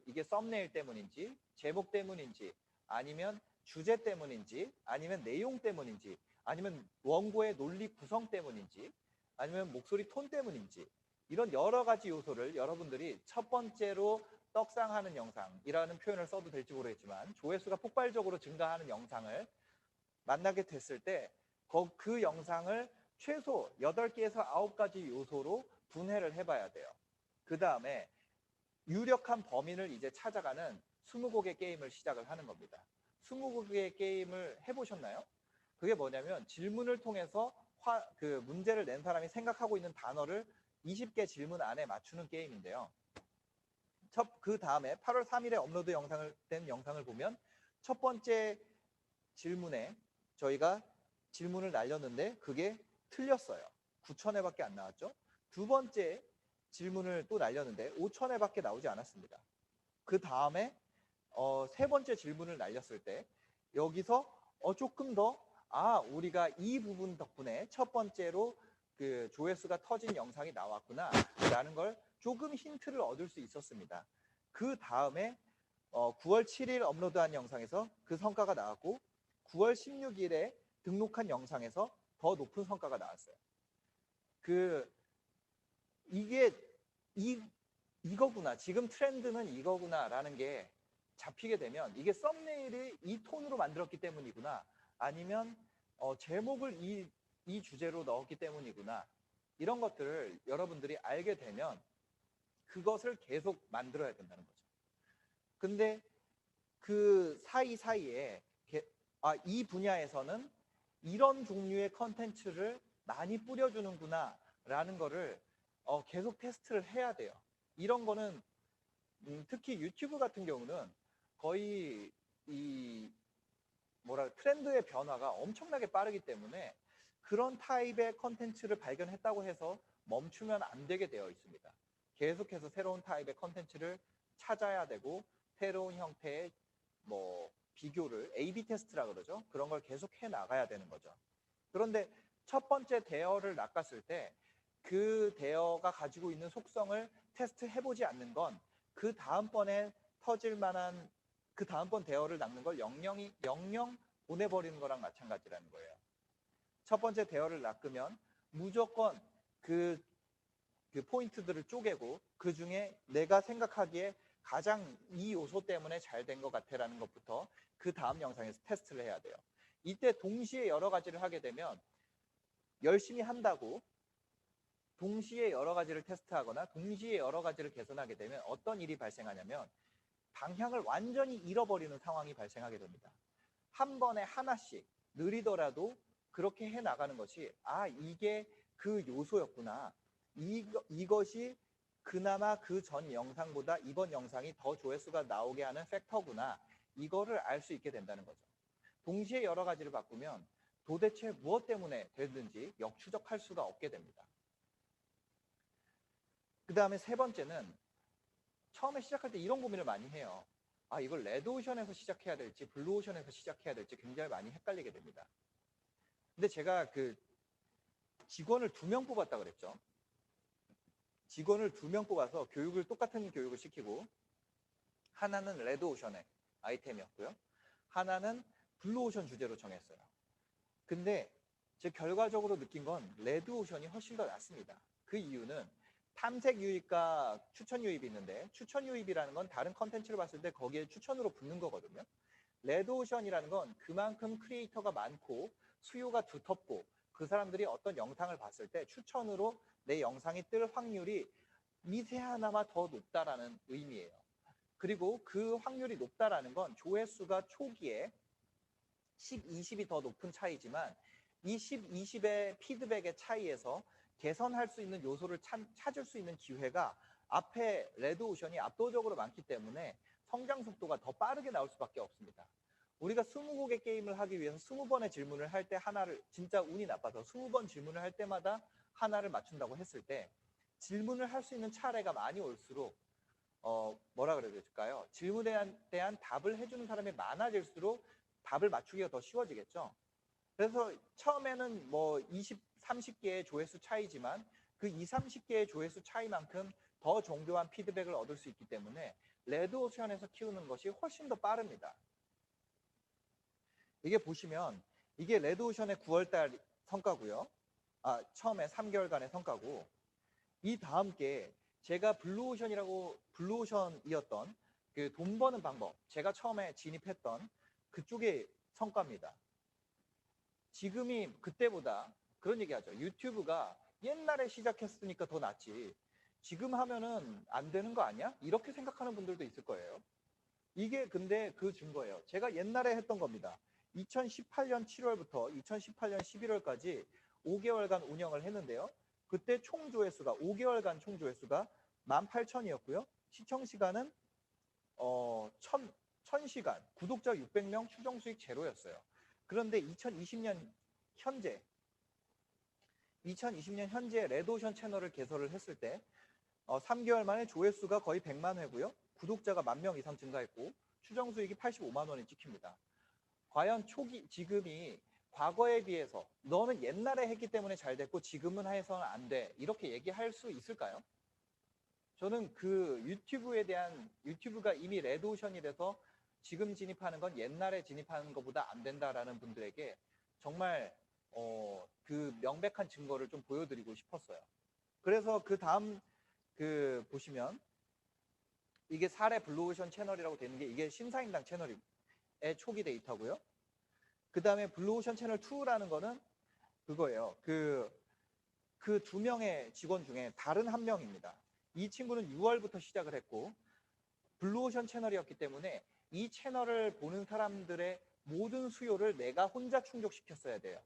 이게 썸네일 때문인지, 제목 때문인지, 아니면 주제 때문인지, 아니면 내용 때문인지, 아니면 원고의 논리 구성 때문인지, 아니면 목소리 톤 때문인지 이런 여러 가지 요소를 여러분들이 첫 번째로 떡상하는 영상이라는 표현을 써도 될지 모르겠지만 조회수가 폭발적으로 증가하는 영상을 만나게 됐을 때 그 영상을 최소 8개에서 9가지 요소로 분해를 해봐야 돼요. 그 다음에 유력한 범인을 이제 찾아가는 20곡의 게임을 시작을 하는 겁니다. 20곡의 게임을 해보셨나요? 그게 뭐냐면 질문을 통해서 문제를 낸 사람이 생각하고 있는 단어를 20개 질문 안에 맞추는 게임인데요. 그 다음에 8월 3일에 업로드 된 영상을 보면 첫 번째 질문에 저희가 질문을 날렸는데 그게 틀렸어요. 9,000회밖에 안 나왔죠. 두 번째 질문을 또 날렸는데 5,000회밖에 나오지 않았습니다. 그 다음에 세 번째 질문을 날렸을 때 여기서 조금 더 우리가 이 부분 덕분에 첫 번째로 그 조회수가 터진 영상이 나왔구나 라는 걸 조금 힌트를 얻을 수 있었습니다. 그 다음에 9월 7일 업로드한 영상에서 그 성과가 나왔고 9월 16일에 등록한 영상에서 더 높은 성과가 나왔어요. 이거구나, 지금 트렌드는 이거구나 라는 게 잡히게 되면 이게 썸네일이 이 톤으로 만들었기 때문이구나, 아니면 제목을 이 주제로 넣었기 때문이구나, 이런 것들을 여러분들이 알게 되면 그것을 계속 만들어야 된다는 거죠. 근데 그 사이사이에 이 분야에서는 이런 종류의 컨텐츠를 많이 뿌려주는구나 라는 거를 계속 테스트를 해야 돼요. 이런 거는 특히 유튜브 같은 경우는 거의 트렌드의 변화가 엄청나게 빠르기 때문에 그런 타입의 컨텐츠를 발견했다고 해서 멈추면 안 되게 되어 있습니다. 계속해서 새로운 타입의 컨텐츠를 찾아야 되고 새로운 형태의 비교를 A/B 테스트라 그러죠. 그런 걸 계속 해 나가야 되는 거죠. 그런데 첫 번째 대어를 낚았을 때 그 대어가 가지고 있는 속성을 테스트해보지 않는 건 그 다음번에 터질 만한 그 다음번 대어를 낚는 걸 영영 보내버리는 거랑 마찬가지라는 거예요. 첫 번째 대열을 낚으면 무조건 그 포인트들을 쪼개고 그 중에 내가 생각하기에 가장 이 요소 때문에 잘 된 것 같아라는 것부터 그 다음 영상에서 테스트를 해야 돼요. 이때 동시에 여러 가지를 하게 되면 열심히 한다고 동시에 여러 가지를 테스트하거나 동시에 여러 가지를 개선하게 되면 어떤 일이 발생하냐면 방향을 완전히 잃어버리는 상황이 발생하게 됩니다. 한 번에 하나씩 느리더라도 그렇게 해나가는 것이 이게 그 요소였구나. 이것이 그나마 그 전 영상보다 이번 영상이 더 조회수가 나오게 하는 팩터구나. 이거를 알 수 있게 된다는 거죠. 동시에 여러 가지를 바꾸면 도대체 무엇 때문에 됐는지 역추적할 수가 없게 됩니다. 그 다음에 세 번째는 처음에 시작할 때 이런 고민을 많이 해요. 이걸 레드오션에서 시작해야 될지 블루오션에서 시작해야 될지 굉장히 많이 헷갈리게 됩니다. 근데 제가 그 직원을 2명 뽑았다 그랬죠. 직원을 2명 뽑아서 똑같은 교육을 시키고 하나는 레드오션의 아이템이었고요. 하나는 블루오션 주제로 정했어요. 근데 제 결과적으로 느낀 건 레드오션이 훨씬 더 낫습니다. 그 이유는 탐색 유입과 추천 유입이 있는데 추천 유입이라는 건 다른 컨텐츠를 봤을 때 거기에 추천으로 붙는 거거든요. 레드오션이라는 건 그만큼 크리에이터가 많고 수요가 두텁고 그 사람들이 어떤 영상을 봤을 때 추천으로 내 영상이 뜰 확률이 미세하나마 더 높다라는 의미예요. 그리고 그 확률이 높다라는 건 조회수가 초기에 10, 20이 더 높은 차이지만 이 10, 20의 피드백의 차이에서 개선할 수 있는 요소를 찾을 수 있는 기회가 앞에 레드오션이 압도적으로 많기 때문에 성장 속도가 더 빠르게 나올 수밖에 없습니다. 우리가 20곡의 게임을 하기 위해서 20번의 질문을 할 때 하나를 진짜 운이 나빠서 20번 질문을 할 때마다 하나를 맞춘다고 했을 때 질문을 할 수 있는 차례가 많이 올수록 뭐라 그래야 될까요? 질문에 대한 답을 해주는 사람이 많아질수록 답을 맞추기가 더 쉬워지겠죠. 그래서 처음에는 뭐 20, 30개의 조회수 차이지만 그 20, 30개의 조회수 차이만큼 더 정교한 피드백을 얻을 수 있기 때문에 레드오션에서 키우는 것이 훨씬 더 빠릅니다. 이게 보시면 이게 레드오션의 9월달 성과고요. 처음에 3개월간의 성과고 이 다음 게 제가 블루오션이었던 그 돈 버는 방법, 제가 처음에 진입했던 그쪽의 성과입니다. 지금이 그때보다 그런 얘기하죠. 유튜브가 옛날에 시작했으니까 더 낫지. 지금 하면은 안 되는 거 아니야? 이렇게 생각하는 분들도 있을 거예요. 이게 근데 그 증거예요. 제가 옛날에 했던 겁니다. 2018년 7월부터 2018년 11월까지 5개월간 운영을 했는데요. 그때 총 조회수가 5개월간 총 조회수가 18,000이었고요. 시청 시간은 1000시간, 구독자 600명, 추정 수익 제로였어요. 그런데 2020년 현재 레드오션 채널을 개설을 했을 때 3개월 만에 조회수가 거의 100만 회고요. 구독자가 10,000명 이상 증가했고 추정 수익이 85만 원이 찍힙니다. 과연 지금이 과거에 비해서 너는 옛날에 했기 때문에 잘 됐고 지금은 해서는 안 돼. 이렇게 얘기할 수 있을까요? 저는 그 유튜브가 이미 레드오션이 돼서 지금 진입하는 건 옛날에 진입하는 것보다 안 된다라는 분들에게 정말 그 명백한 증거를 좀 보여드리고 싶었어요. 그래서 그 다음 보시면 이게 사례 블루오션 채널이라고 되는 게 이게 신사임당 채널의 초기 데이터고요. 그 다음에 블루오션 채널 2라는 거는 그거예요. 그 2명의 직원 중에 다른 한 명입니다. 이 친구는 6월부터 시작을 했고 블루오션 채널이었기 때문에 이 채널을 보는 사람들의 모든 수요를 내가 혼자 충족시켰어야 돼요.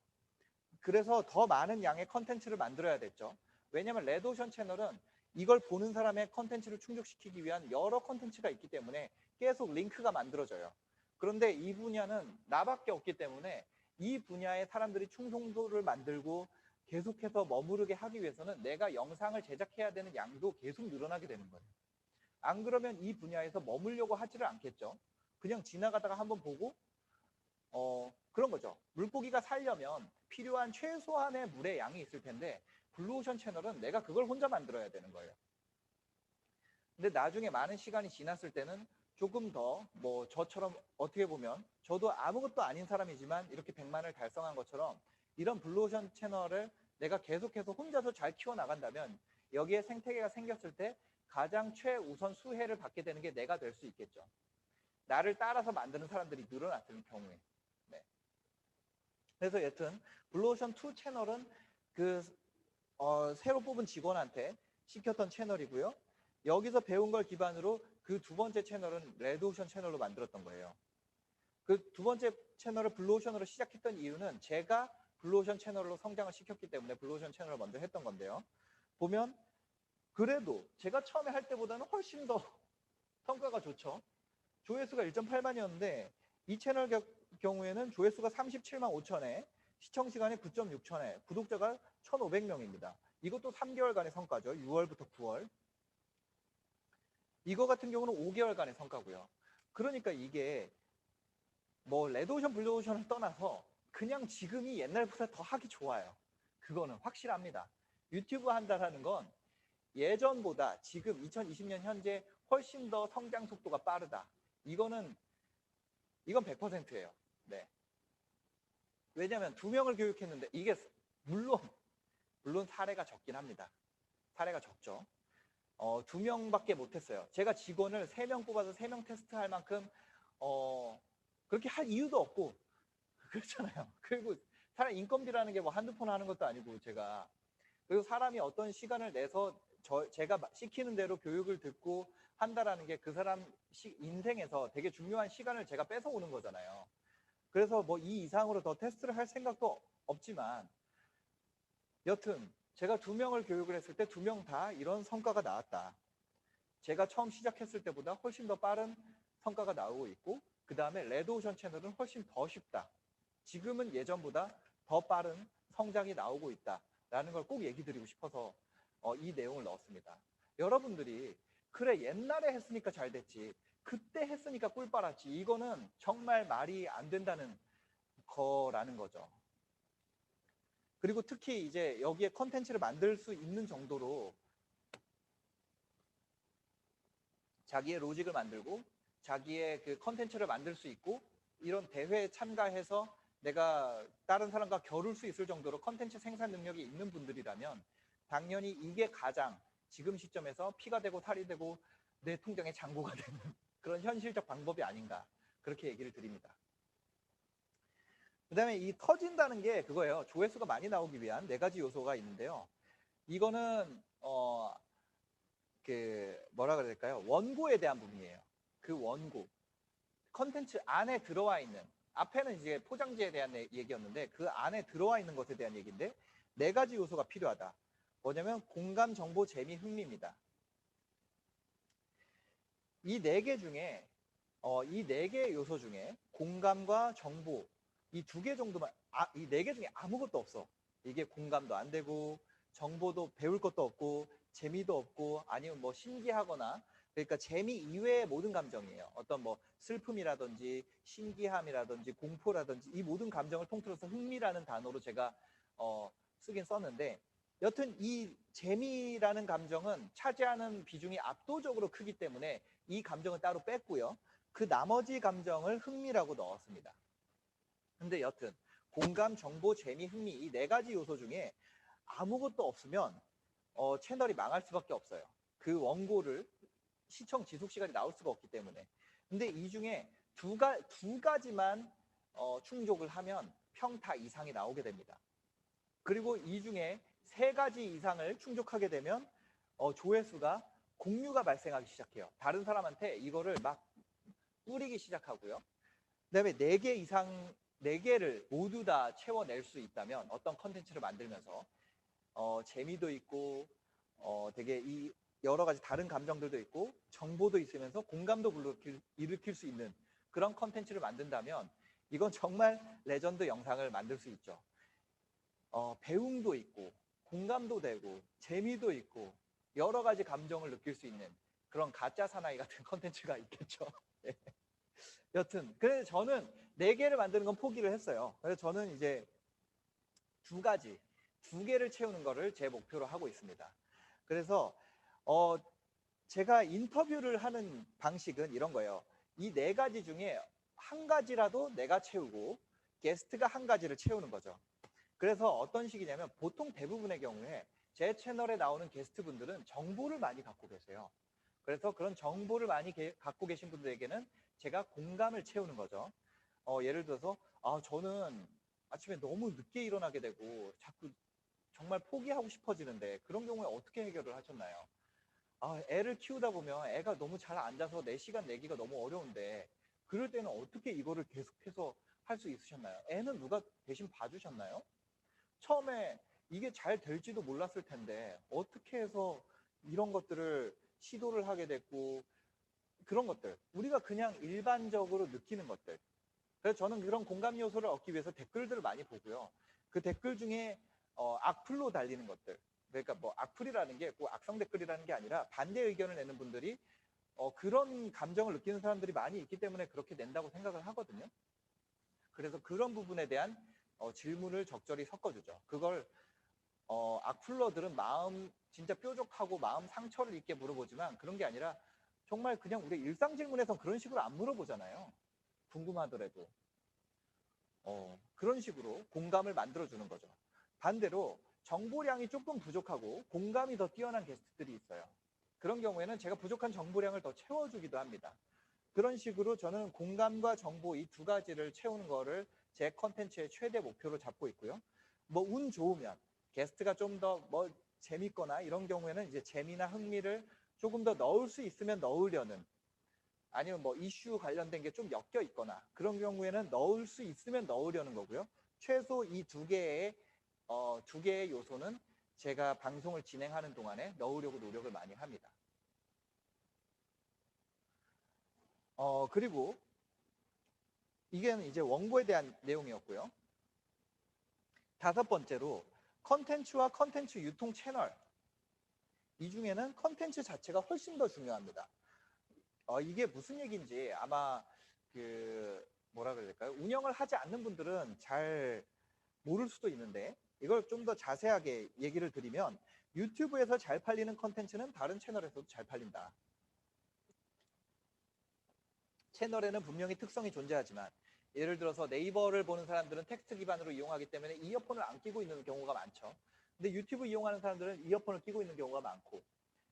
그래서 더 많은 양의 컨텐츠를 만들어야 됐죠. 왜냐하면 레드오션 채널은 이걸 보는 사람의 컨텐츠를 충족시키기 위한 여러 컨텐츠가 있기 때문에 계속 링크가 만들어져요. 그런데 이 분야는 나밖에 없기 때문에 이 분야에 사람들이 충성도를 만들고 계속해서 머무르게 하기 위해서는 내가 영상을 제작해야 되는 양도 계속 늘어나게 되는 거예요. 안 그러면 이 분야에서 머물려고 하지를 않겠죠. 그냥 지나가다가 한번 보고 그런 거죠. 물고기가 살려면 필요한 최소한의 물의 양이 있을 텐데 블루오션 채널은 내가 그걸 혼자 만들어야 되는 거예요. 근데 나중에 많은 시간이 지났을 때는 조금 더 뭐 저처럼 어떻게 보면 저도 아무것도 아닌 사람이지만 이렇게 100만을 달성한 것처럼 이런 블루오션 채널을 내가 계속해서 혼자서 잘 키워나간다면 여기에 생태계가 생겼을 때 가장 최우선 수혜를 받게 되는 게 내가 될 수 있겠죠. 나를 따라서 만드는 사람들이 늘어났을 경우에. 네. 그래서 여튼 블루오션2 채널은 그 새로 뽑은 직원한테 시켰던 채널이고요. 여기서 배운 걸 기반으로 그 두 번째 채널은 레드오션 채널로 만들었던 거예요. 그 두 번째 채널을 블루오션으로 시작했던 이유는 제가 블루오션 채널로 성장을 시켰기 때문에 블루오션 채널을 먼저 했던 건데요. 보면 그래도 제가 처음에 할 때보다는 훨씬 더 성과가 좋죠. 조회수가 1.8만이었는데 이 채널 경우에는 조회수가 37만 5천에 시청시간이 9.6천에 구독자가 1,500명입니다. 이것도 3개월간의 성과죠. 6월부터 9월. 이거 같은 경우는 5개월간의 성과고요. 그러니까 이게 뭐 레드오션, 블루오션을 떠나서 그냥 지금이 옛날보다 더 하기 좋아요. 그거는 확실합니다. 유튜브 한다라는 건 예전보다 지금 2020년 현재 훨씬 더 성장 속도가 빠르다. 이건 100%예요. 네. 왜냐하면 2명을 교육했는데 이게 물론 사례가 적긴 합니다. 사례가 적죠. 2명밖에 못했어요. 제가 직원을 3명 뽑아서 3명 테스트할 만큼 그렇게 할 이유도 없고 그렇잖아요. 그리고 사람 인건비라는 게 뭐 한두 푼 하는 것도 아니고 제가 그리고 사람이 어떤 시간을 내서 제가 시키는 대로 교육을 듣고 한다라는 게 그 사람 인생에서 되게 중요한 시간을 제가 뺏어오는 거잖아요. 그래서 뭐 이 이상으로 더 테스트를 할 생각도 없지만 여튼 제가 2명을 교육을 했을 때 2명 다 이런 성과가 나왔다. 제가 처음 시작했을 때보다 훨씬 더 빠른 성과가 나오고 있고 그 다음에 레드오션 채널은 훨씬 더 쉽다. 지금은 예전보다 더 빠른 성장이 나오고 있다라는 걸 꼭 얘기 드리고 싶어서 이 내용을 넣었습니다. 여러분들이 그래 옛날에 했으니까 잘 됐지 그때 했으니까 꿀 빨았지 이거는 정말 말이 안 된다는 거라는 거죠. 그리고 특히 이제 여기에 컨텐츠를 만들 수 있는 정도로 자기의 로직을 만들고 자기의 그 컨텐츠를 만들 수 있고 이런 대회에 참가해서 내가 다른 사람과 겨룰 수 있을 정도로 컨텐츠 생산 능력이 있는 분들이라면 당연히 이게 가장 지금 시점에서 피가 되고 살이 되고 내 통장에 잔고가 되는 그런 현실적 방법이 아닌가 그렇게 얘기를 드립니다. 그 다음에 이 터진다는 게 그거예요. 조회수가 많이 나오기 위한 4가지 요소가 있는데요. 이거는 뭐라 그래야 될까요? 원고에 대한 부분이에요. 그 원고. 컨텐츠 안에 들어와 있는 앞에는 이제 포장지에 대한 얘기였는데 그 안에 들어와 있는 것에 대한 얘기인데 4가지 요소가 필요하다. 뭐냐면 공감, 정보, 재미, 흥미입니다. 이 4개 중에 이 4개의 요소 중에 공감과 정보 이 2개 정도만 이 4개 중에 아무것도 없어. 이게 공감도 안 되고 정보도 배울 것도 없고 재미도 없고 아니면 뭐 신기하거나 그러니까 재미 이외의 모든 감정이에요. 어떤 뭐 슬픔이라든지 신기함이라든지 공포라든지 이 모든 감정을 통틀어서 흥미라는 단어로 제가 쓰긴 썼는데 여튼 이 재미라는 감정은 차지하는 비중이 압도적으로 크기 때문에 이 감정을 따로 뺐고요. 그 나머지 감정을 흥미라고 넣었습니다. 근데 여튼 공감, 정보, 재미, 흥미 이 4가지 요소 중에 아무것도 없으면 채널이 망할 수밖에 없어요. 그 원고를 시청 지속 시간이 나올 수가 없기 때문에. 근데 이 중에 두 가지만 충족을 하면 평타 이상이 나오게 됩니다. 그리고 이 중에 3가지 이상을 충족하게 되면 조회수가 공유가 발생하기 시작해요. 다른 사람한테 이거를 막 뿌리기 시작하고요. 그다음에 4개 이상 4개를 모두 다 채워낼 수 있다면 어떤 컨텐츠를 만들면서 재미도 있고 되게 이 여러 가지 다른 감정들도 있고 정보도 있으면서 공감도 일으킬 수 있는 그런 컨텐츠를 만든다면 이건 정말 레전드 영상을 만들 수 있죠. 배움도 있고 공감도 되고 재미도 있고 여러 가지 감정을 느낄 수 있는 그런 가짜 사나이 같은 컨텐츠가 있겠죠. 네. 여튼 그래서 저는 4개를 만드는 건 포기를 했어요. 그래서 저는 이제 2개를 채우는 거를 제 목표로 하고 있습니다. 그래서 제가 인터뷰를 하는 방식은 이런 거예요. 이 네 가지 중에 한 가지라도 내가 채우고 게스트가 한 가지를 채우는 거죠. 그래서 어떤 식이냐면 보통 대부분의 경우에 제 채널에 나오는 게스트분들은 정보를 많이 갖고 계세요. 그래서 그런 정보를 많이 갖고 계신 분들에게는 제가 공감을 채우는 거죠. 예를 들어서 저는 아침에 너무 늦게 일어나게 되고 자꾸 정말 포기하고 싶어지는데 그런 경우에 어떻게 해결을 하셨나요? 애를 키우다 보면 애가 너무 잘 앉아서 내 시간 내기가 너무 어려운데 그럴 때는 어떻게 이거를 계속해서 할 수 있으셨나요? 애는 누가 대신 봐주셨나요? 처음에 이게 잘 될지도 몰랐을 텐데 어떻게 해서 이런 것들을 시도를 하게 됐고 그런 것들 우리가 그냥 일반적으로 느끼는 것들 그래서 저는 그런 공감 요소를 얻기 위해서 댓글들을 많이 보고요. 그 댓글 중에 악플로 달리는 것들 그러니까 뭐 악플이라는 게 꼭 악성 댓글이라는 게 아니라 반대 의견을 내는 분들이 그런 감정을 느끼는 사람들이 많이 있기 때문에 그렇게 낸다고 생각을 하거든요. 그래서 그런 부분에 대한 질문을 적절히 섞어주죠. 그걸 악플러들은 마음 진짜 뾰족하고 마음 상처를 입게 물어보지만 그런 게 아니라 정말 그냥 우리 일상 질문에서 그런 식으로 안 물어보잖아요. 궁금하더라도. 그런 식으로 공감을 만들어주는 거죠. 반대로 정보량이 조금 부족하고 공감이 더 뛰어난 게스트들이 있어요. 그런 경우에는 제가 부족한 정보량을 더 채워주기도 합니다. 그런 식으로 저는 공감과 정보 이 두 가지를 채우는 거를 제 컨텐츠의 최대 목표로 잡고 있고요. 뭐 운 좋으면 게스트가 좀 더 뭐 재밌거나 이런 경우에는 이제 재미나 흥미를 조금 더 넣을 수 있으면 넣으려는 아니면 뭐 이슈 관련된 게 좀 엮여 있거나 그런 경우에는 넣을 수 있으면 넣으려는 거고요. 최소 이 두 개의 요소는 제가 방송을 진행하는 동안에 넣으려고 노력을 많이 합니다. 그리고 이게 이제 원고에 대한 내용이었고요. 다섯 번째로 컨텐츠와 컨텐츠 유통 채널 이 중에는 컨텐츠 자체가 훨씬 더 중요합니다. 이게 무슨 얘기인지 아마 뭐라 그래야 될까요? 운영을 하지 않는 분들은 잘 모를 수도 있는데 이걸 좀 더 자세하게 얘기를 드리면 유튜브에서 잘 팔리는 컨텐츠는 다른 채널에서도 잘 팔린다. 채널에는 분명히 특성이 존재하지만 예를 들어서 네이버를 보는 사람들은 텍스트 기반으로 이용하기 때문에 이어폰을 안 끼고 있는 경우가 많죠. 근데 유튜브 이용하는 사람들은 이어폰을 끼고 있는 경우가 많고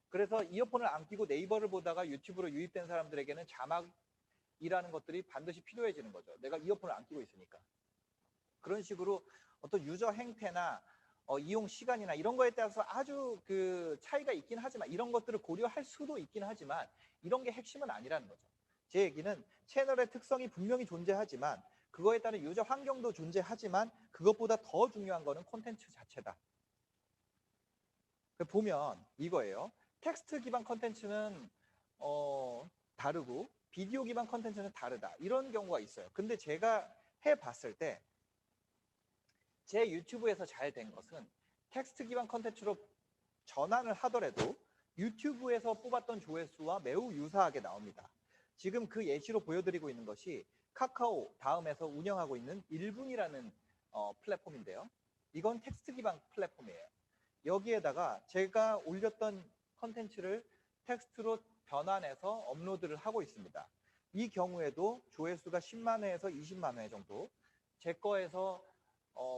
그래서 이어폰을 안 끼고 네이버를 보다가 유튜브로 유입된 사람들에게는 자막이라는 것들이 반드시 필요해지는 거죠. 내가 이어폰을 안 끼고 있으니까. 그런 식으로 어떤 유저 행태나 이용 시간이나 이런 거에 따라서 아주 그 차이가 있긴 하지만 이런 것들을 고려할 수도 있긴 하지만 이런 게 핵심은 아니라는 거죠. 제 얘기는 채널의 특성이 분명히 존재하지만 그거에 따른 유저 환경도 존재하지만 그것보다 더 중요한 거는 콘텐츠 자체다. 보면 이거예요. 텍스트 기반 컨텐츠는 다르고 비디오 기반 컨텐츠는 다르다. 이런 경우가 있어요. 근데 제가 해봤을 때 제 유튜브에서 잘 된 것은 텍스트 기반 컨텐츠로 전환을 하더라도 유튜브에서 뽑았던 조회수와 매우 유사하게 나옵니다. 지금 그 예시로 보여드리고 있는 것이 카카오 다음에서 운영하고 있는 1분이라는 플랫폼인데요. 이건 텍스트 기반 플랫폼이에요. 여기에다가 제가 올렸던 컨텐츠를 텍스트로 변환해서 업로드를 하고 있습니다. 이 경우에도 조회수가 10만 회에서 20만 회 정도 제 거에서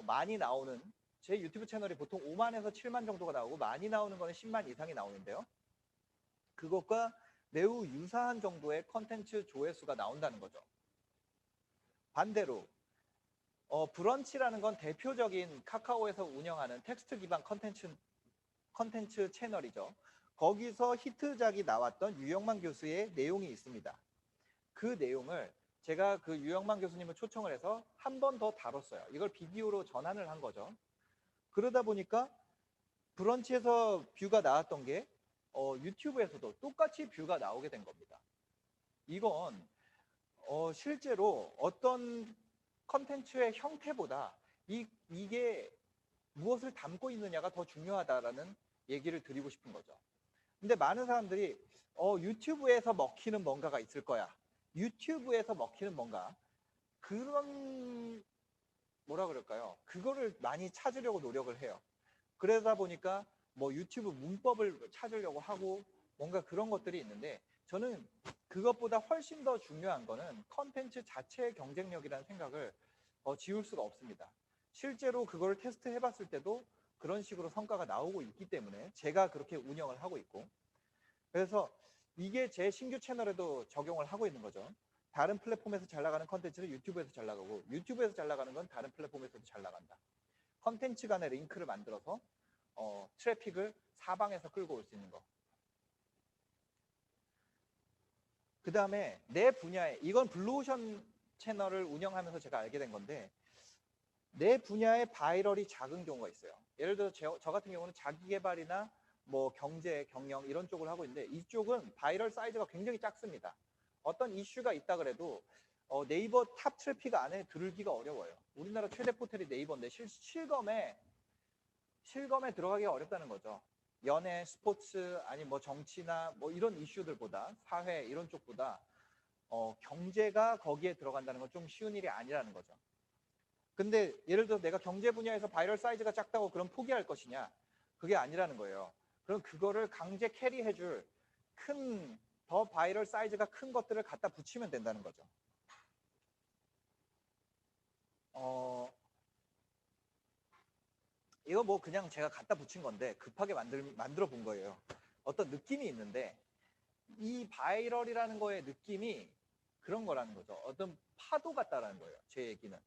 많이 나오는 제 유튜브 채널이 보통 5만에서 7만 정도가 나오고 많이 나오는 거는 10만 이상이 나오는데요. 그것과 매우 유사한 정도의 컨텐츠 조회수가 나온다는 거죠. 반대로 브런치라는 건 대표적인 카카오에서 운영하는 텍스트 기반 컨텐츠 채널이죠. 거기서 히트작이 나왔던 유영만 교수의 내용이 있습니다. 그 내용을 제가 그 유영만 교수님을 초청을 해서 한 번 더 다뤘어요. 이걸 비디오로 전환을 한 거죠. 그러다 보니까 브런치에서 뷰가 나왔던 게 유튜브에서도 똑같이 뷰가 나오게 된 겁니다. 이건 실제로 어떤 컨텐츠의 형태보다 이게 무엇을 담고 있느냐가 더 중요하다라는 얘기를 드리고 싶은 거죠. 근데 많은 사람들이 유튜브에서 먹히는 뭔가가 있을 거야. 유튜브에서 먹히는 뭔가 그런 뭐라 그럴까요? 그거를 많이 찾으려고 노력을 해요. 그러다 보니까 뭐 유튜브 문법을 찾으려고 하고 뭔가 그런 것들이 있는데 저는 그것보다 훨씬 더 중요한 거는 컨텐츠 자체의 경쟁력이라는 생각을 지울 수가 없습니다. 실제로 그걸 테스트 해봤을 때도 그런 식으로 성과가 나오고 있기 때문에 제가 그렇게 운영을 하고 있고, 그래서 이게 제 신규 채널에도 적용을 하고 있는 거죠. 다른 플랫폼에서 잘 나가는 컨텐츠는 유튜브에서 잘 나가고, 유튜브에서 잘 나가는 건 다른 플랫폼에서도 잘 나간다. 컨텐츠 간의 링크를 만들어서 트래픽을 사방에서 끌고 올 수 있는 거. 그 다음에 내 분야에, 이건 블루오션 채널을 운영하면서 제가 알게 된 건데, 내 분야의 바이럴이 작은 경우가 있어요. 예를 들어 저 같은 경우는 자기개발이나 뭐 경제, 경영 이런 쪽을 하고 있는데, 이쪽은 바이럴 사이즈가 굉장히 작습니다. 어떤 이슈가 있다 그래도 네이버 탑 트래픽 안에 들기가 어려워요. 우리나라 최대 포털이 네이버인데 실검에 들어가기가 어렵다는 거죠. 연예, 스포츠, 아니 뭐 정치나 뭐 이런 이슈들보다, 사회 이런 쪽보다 경제가 거기에 들어간다는 건 좀 쉬운 일이 아니라는 거죠. 근데 예를 들어 내가 경제 분야에서 바이럴 사이즈가 작다고 그럼 포기할 것이냐? 그게 아니라는 거예요. 그럼 그거를 강제 캐리해줄 더 바이럴 사이즈가 큰 것들을 갖다 붙이면 된다는 거죠. 이거 뭐 그냥 제가 갖다 붙인 건데 급하게 만들어 본 거예요. 어떤 느낌이 있는데, 이 바이럴이라는 거의 느낌이 그런 거라는 거죠. 어떤 파도 같다라는 거예요. 제 얘기는.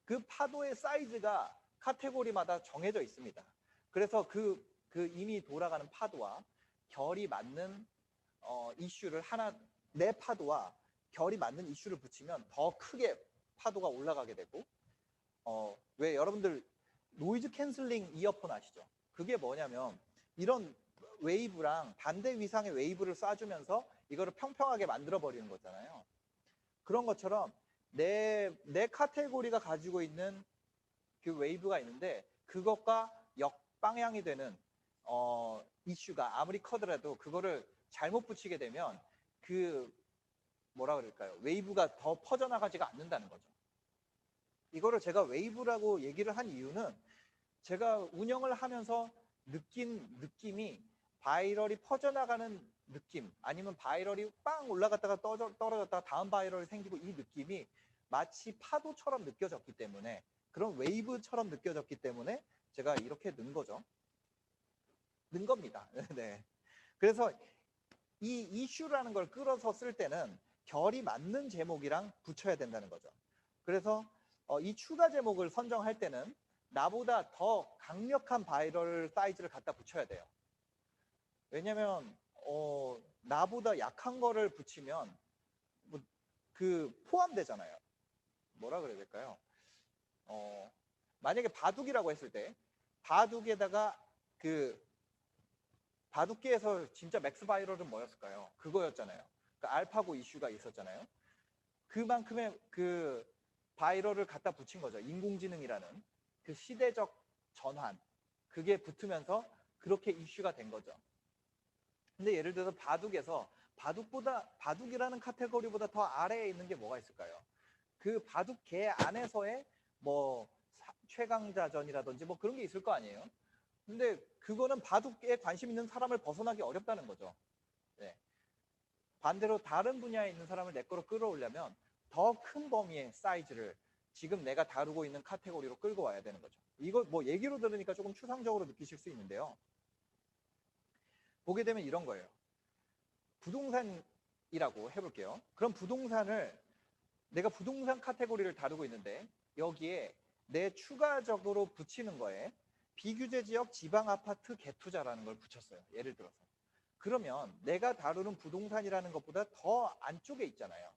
그 파도의 사이즈가 카테고리마다 정해져 있습니다. 그래서 그 이미 돌아가는 파도와 결이 맞는 이슈를 내 파도와 결이 맞는 이슈를 붙이면 더 크게 파도가 올라가게 되고, 왜 여러분들 노이즈 캔슬링 이어폰 아시죠? 그게 뭐냐면 이런 웨이브랑 반대 위상의 웨이브를 쏴주면서 이거를 평평하게 만들어 버리는 거잖아요. 그런 것처럼 내 카테고리가 가지고 있는 그 웨이브가 있는데, 그것과 역방향이 되는 이슈가 아무리 커더라도 그거를 잘못 붙이게 되면 뭐라 그럴까요? 웨이브가 더 퍼져나가지가 않는다는 거죠. 이거를 제가 웨이브라고 얘기를 한 이유는 제가 운영을 하면서 느낀 느낌이, 바이럴이 퍼져나가는 느낌, 아니면 바이럴이 빵 올라갔다가 떨어졌다가 다음 바이럴이 생기고, 이 느낌이 마치 파도처럼 느껴졌기 때문에, 그런 웨이브처럼 느껴졌기 때문에 제가 이렇게 넣은 거죠. 넣은 겁니다. 네. 그래서 이 이슈라는 걸 끌어서 쓸 때는 결이 맞는 제목이랑 붙여야 된다는 거죠. 그래서 이 추가 제목을 선정할 때는 나보다 더 강력한 바이럴 사이즈를 갖다 붙여야 돼요. 왜냐면 나보다 약한 거를 붙이면 포함되잖아요. 뭐라 그래야 될까요? 만약에 바둑이라고 했을 때, 바둑에다가 바둑계에서 진짜 맥스 바이럴은 뭐였을까요? 그거였잖아요. 알파고 이슈가 있었잖아요. 그만큼의 바이럴을 갖다 붙인 거죠. 인공지능이라는 그 시대적 전환, 그게 붙으면서 그렇게 이슈가 된 거죠. 근데 예를 들어서 바둑에서 바둑이라는 카테고리보다 더 아래에 있는 게 뭐가 있을까요? 그 바둑계 안에서의 뭐 최강자전이라든지 뭐 그런 게 있을 거 아니에요? 근데 그거는 바둑에 관심 있는 사람을 벗어나기 어렵다는 거죠. 네. 반대로 다른 분야에 있는 사람을 내 거로 끌어오려면 더 큰 범위의 사이즈를 지금 내가 다루고 있는 카테고리로 끌고 와야 되는 거죠. 이거 뭐 얘기로 들으니까 조금 추상적으로 느끼실 수 있는데요. 보게 되면 이런 거예요. 부동산이라고 해볼게요. 그럼 내가 부동산 카테고리를 다루고 있는데, 여기에 내 추가적으로 붙이는 거에 비규제 지역 지방 아파트 개투자라는 걸 붙였어요. 예를 들어서. 그러면 내가 다루는 부동산이라는 것보다 더 안쪽에 있잖아요.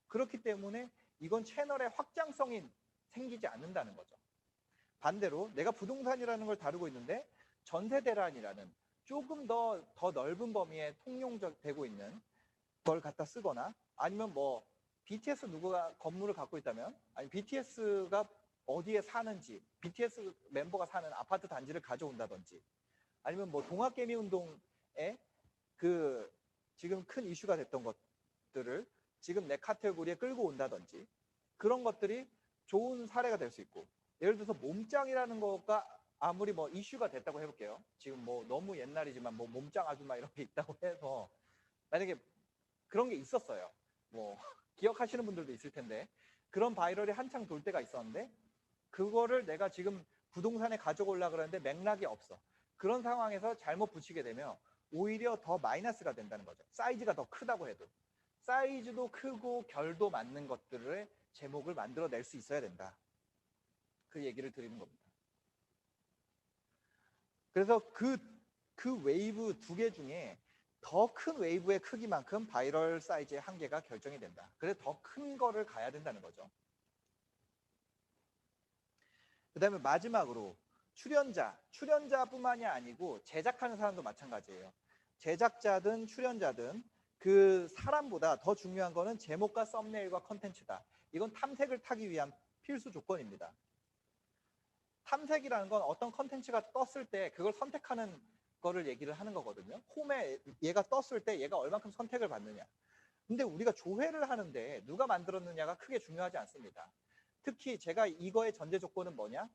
그렇기 때문에 이건 채널의 확장성이 생기지 않는다는 거죠. 반대로 내가 부동산이라는 걸 다루고 있는데 전세 대란이라는 조금 더 넓은 범위에 통용적 되고 있는 걸 갖다 쓰거나, 아니면 뭐 BTS 누구가 건물을 갖고 있다면, 아니 BTS가 어디에 사는지, BTS 멤버가 사는 아파트 단지를 가져온다든지, 아니면 뭐 동학개미운동에 지금 큰 이슈가 됐던 것들을 지금 내 카테고리에 끌고 온다든지, 그런 것들이 좋은 사례가 될 수 있고, 예를 들어서 몸짱이라는 거가 아무리 뭐 이슈가 됐다고 해볼게요. 지금 뭐 너무 옛날이지만 뭐 몸짱 아줌마 이런 게 있다고 해서 만약에 그런 게 있었어요. 뭐 기억하시는 분들도 있을 텐데 그런 바이럴이 한창 돌 때가 있었는데 그거를 내가 지금 부동산에 가져오려고 그러는데 맥락이 없어. 그런 상황에서 잘못 붙이게 되면 오히려 더 마이너스가 된다는 거죠. 사이즈가 더 크다고 해도. 사이즈도 크고 결도 맞는 것들을 제목을 만들어낼 수 있어야 된다. 그 얘기를 드리는 겁니다. 그래서 그 웨이브 두 개 중에 더 큰 웨이브의 크기만큼 바이럴 사이즈의 한계가 결정이 된다. 그래서 더 큰 거를 가야 된다는 거죠. 그 다음에 마지막으로 출연자뿐만이 아니고 제작하는 사람도 마찬가지예요. 제작자든 출연자든 그 사람보다 더 중요한 거는 제목과 썸네일과 컨텐츠다. 이건 탐색을 타기 위한 필수 조건입니다. 탐색이라는 건 어떤 컨텐츠가 떴을 때 그걸 선택하는 거를 얘기를 하는 거거든요. 홈에 얘가 떴을 때 얘가 얼만큼 선택을 받느냐. 근데 우리가 조회를 하는데 누가 만들었느냐가 크게 중요하지 않습니다. 특히 제가 이거의 전제 조건은 뭐냐?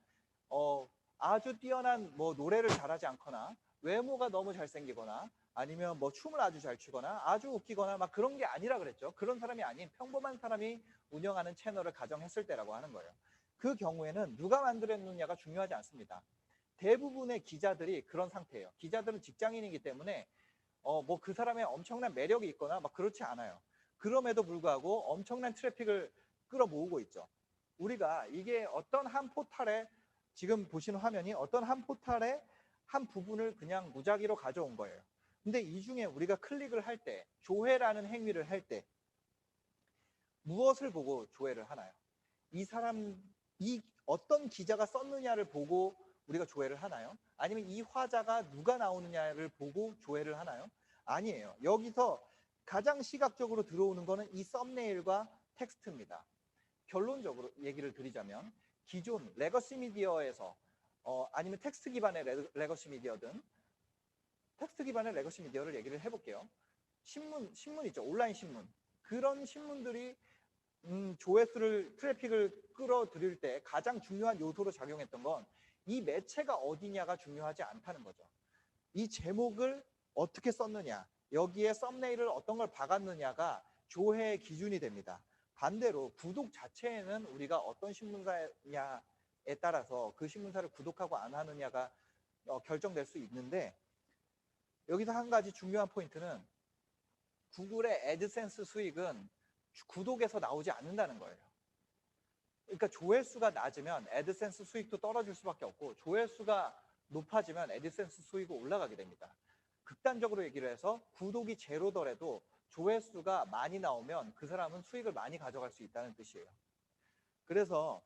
아주 뛰어난 뭐 노래를 잘하지 않거나 외모가 너무 잘생기거나 아니면 뭐 춤을 아주 잘 추거나 아주 웃기거나 막 그런 게 아니라 그랬죠. 그런 사람이 아닌 평범한 사람이 운영하는 채널을 가정했을 때라고 하는 거예요. 그 경우에는 누가 만들었느냐가 중요하지 않습니다. 대부분의 기자들이 그런 상태예요. 기자들은 직장인이기 때문에 뭐 그 사람의 엄청난 매력이 있거나 막 그렇지 않아요. 그럼에도 불구하고 엄청난 트래픽을 끌어모으고 있죠. 우리가 이게 어떤 한 포탈에 지금 보시는 화면이 어떤 한 포탈의 한 부분을 그냥 무작위로 가져온 거예요. 근데 이 중에 우리가 클릭을 할 때, 조회라는 행위를 할 때 무엇을 보고 조회를 하나요? 이 어떤 기자가 썼느냐를 보고 우리가 조회를 하나요? 아니면 이 화자가 누가 나오느냐를 보고 조회를 하나요? 아니에요. 여기서 가장 시각적으로 들어오는 거는 이 썸네일과 텍스트입니다. 결론적으로 얘기를 드리자면 기존 레거시 미디어에서 아니면 텍스트 기반의 레거시 미디어든 텍스트 기반의 레거시 미디어를 얘기를 해볼게요. 신문 있죠. 온라인 신문. 그런 신문들이 조회수를 트래픽을 끌어들일 때 가장 중요한 요소로 작용했던 건 이 매체가 어디냐가 중요하지 않다는 거죠. 이 제목을 어떻게 썼느냐, 여기에 썸네일을 어떤 걸 박았느냐가 조회의 기준이 됩니다. 반대로 구독 자체에는 우리가 어떤 신문사냐에 따라서 그 신문사를 구독하고 안 하느냐가 결정될 수 있는데 여기서 한 가지 중요한 포인트는 구글의 애드센스 수익은 구독에서 나오지 않는다는 거예요. 그러니까 조회수가 낮으면 애드센스 수익도 떨어질 수밖에 없고 조회수가 높아지면 애드센스 수익이 올라가게 됩니다. 극단적으로 얘기를 해서 구독이 제로더라도 조회수가 많이 나오면 그 사람은 수익을 많이 가져갈 수 있다는 뜻이에요. 그래서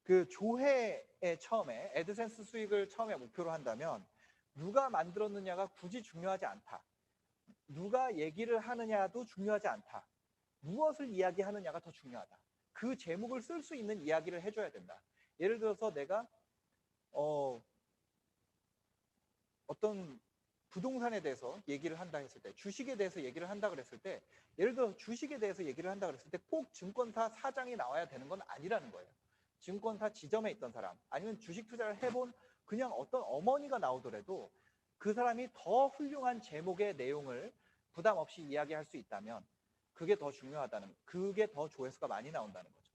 그 조회에 처음에 애드센스 수익을 처음에 목표로 한다면 누가 만들었느냐가 굳이 중요하지 않다. 누가 얘기를 하느냐도 중요하지 않다. 무엇을 이야기하느냐가 더 중요하다. 그 제목을 쓸 수 있는 이야기를 해줘야 된다. 예를 들어서 내가 어떤 부동산에 대해서 얘기를 한다 했을 때, 주식에 대해서 얘기를 한다 그랬을 때, 예를 들어 주식에 대해서 얘기를 한다 그랬을 때 꼭 증권사 사장이 나와야 되는 건 아니라는 거예요. 증권사 지점에 있던 사람, 아니면 주식 투자를 해본 그냥 어떤 어머니가 나오더라도 그 사람이 더 훌륭한 제목의 내용을 부담 없이 이야기할 수 있다면 그게 더 중요하다는, 그게 더 조회수가 많이 나온다는 거죠.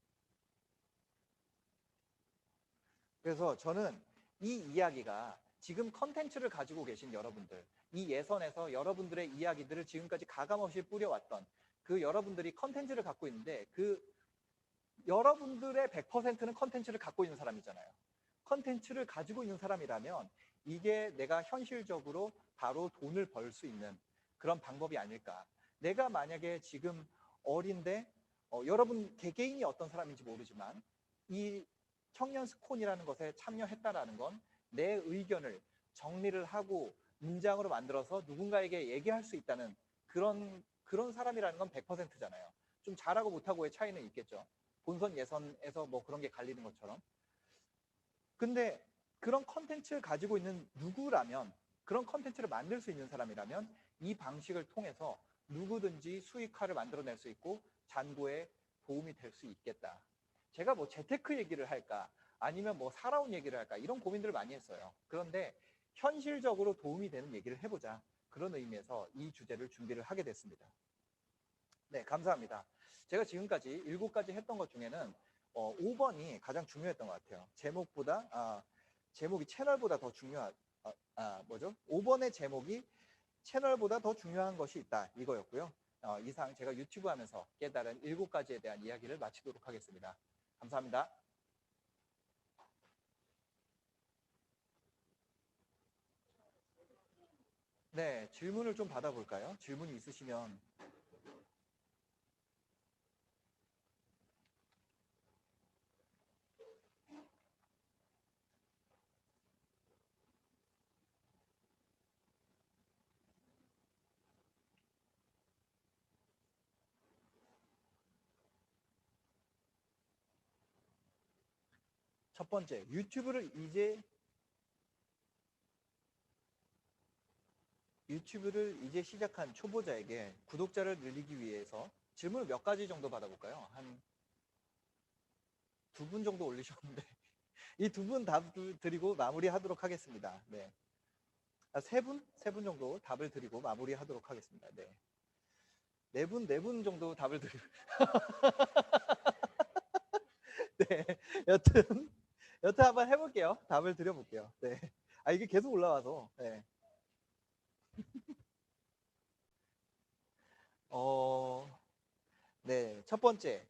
그래서 저는 이 이야기가 지금 컨텐츠를 가지고 계신 여러분들, 이 예선에서 여러분들의 이야기들을 지금까지 가감없이 뿌려왔던 그 여러분들이 컨텐츠를 갖고 있는데 그 여러분들의 100%는 컨텐츠를 갖고 있는 사람이잖아요. 컨텐츠를 가지고 있는 사람이라면 이게 내가 현실적으로 바로 돈을 벌 수 있는 그런 방법이 아닐까. 내가 만약에 지금 어린데 여러분 개개인이 어떤 사람인지 모르지만 이 청년 스콘이라는 것에 참여했다라는 건 내 의견을 정리를 하고 문장으로 만들어서 누군가에게 얘기할 수 있다는 그런 사람이라는 건 100%잖아요. 좀 잘하고 못하고의 차이는 있겠죠. 본선 예선에서 뭐 그런 게 갈리는 것처럼. 근데 그런 컨텐츠를 가지고 있는 누구라면, 그런 컨텐츠를 만들 수 있는 사람이라면 이 방식을 통해서 누구든지 수익화를 만들어낼 수 있고 잔고에 도움이 될 수 있겠다. 제가 뭐 재테크 얘기를 할까, 아니면 뭐 살아온 얘기를 할까? 이런 고민들을 많이 했어요. 그런데 현실적으로 도움이 되는 얘기를 해보자. 그런 의미에서 이 주제를 준비를 하게 됐습니다. 네, 감사합니다. 제가 지금까지 7가지 했던 것 중에는 5번이 가장 중요했던 것 같아요. 제목이 채널보다 더 중요한, 뭐죠? 5번의 제목이 채널보다 더 중요한 것이 있다. 이거였고요. 이상 제가 유튜브 하면서 깨달은 7가지에 대한 이야기를 마치도록 하겠습니다. 감사합니다. 네, 질문을 좀 받아볼까요? 질문이 있으시면. 첫 번째, 유튜브를 이제 시작한 초보자에게 구독자를 늘리기 위해서 질문을 몇 가지 정도 받아볼까요? 한 2분 정도 올리셨는데 이 2분 답 드리고 마무리하도록 하겠습니다. 네. 3분? 3분 정도 답을 드리고 마무리하도록 하겠습니다. 네. 4분 정도 답을 드리고 네. 여튼 한번 해볼게요. 답을 드려볼게요. 네. 이게 계속 올라와서. 네. 네. 첫 번째.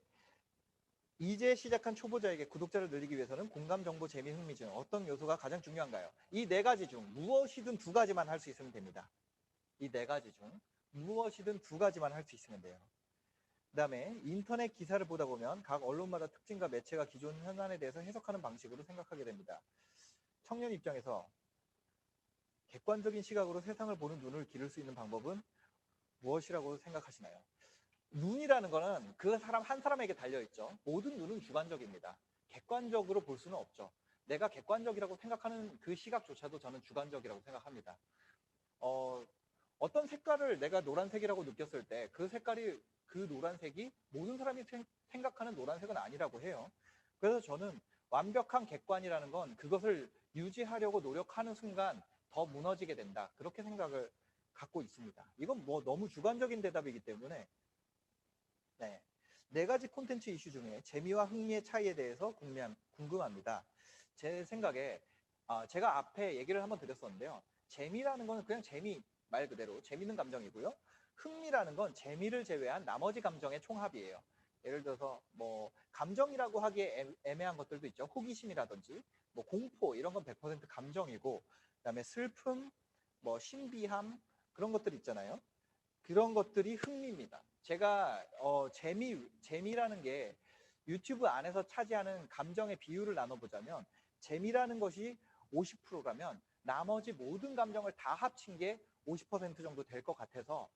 이제 시작한 초보자에게 구독자를 늘리기 위해서는 공감, 정보, 재미, 흥미 중 어떤 요소가 가장 중요한가요? 이 4가지 중 무엇이든 2가지만 할 수 있으면 됩니다. 이 4가지 중 무엇이든 2가지만 할 수 있으면 돼요. 그 다음에 인터넷 기사를 보다 보면 각 언론마다 특징과 매체가 기존 현안에 대해서 해석하는 방식으로 생각하게 됩니다. 청년 입장에서 객관적인 시각으로 세상을 보는 눈을 기를 수 있는 방법은 무엇이라고 생각하시나요? 눈이라는 거는 그 사람 한 사람에게 달려있죠. 모든 눈은 주관적입니다. 객관적으로 볼 수는 없죠. 내가 객관적이라고 생각하는 그 시각조차도 저는 주관적이라고 생각합니다. 어떤 색깔을 내가 노란색이라고 느꼈을 때 그 노란색이 모든 사람이 생각하는 노란색은 아니라고 해요. 그래서 저는 완벽한 객관이라는 건 그것을 유지하려고 노력하는 순간 더 무너지게 된다. 그렇게 생각을 갖고 있습니다. 이건 뭐 너무 주관적인 대답이기 때문에 네. 4가지 콘텐츠 이슈 중에 재미와 흥미의 차이에 대해서 궁금합니다. 제 생각에 제가 앞에 얘기를 한번 드렸었는데요. 재미라는 건 그냥 재미 말 그대로 재미있는 감정이고요. 흥미라는 건 재미를 제외한 나머지 감정의 총합이에요. 예를 들어서 뭐 감정이라고 하기에 애매한 것들도 있죠. 호기심이라든지 뭐 공포 이런 건 100% 감정이고 그다음에 슬픔, 뭐 신비함 그런 것들 있잖아요. 그런 것들이 흥미입니다. 제가 재미라는 게 유튜브 안에서 차지하는 감정의 비율을 나눠보자면 재미라는 것이 50%라면 나머지 모든 감정을 다 합친 게 50% 정도 될 것 같아서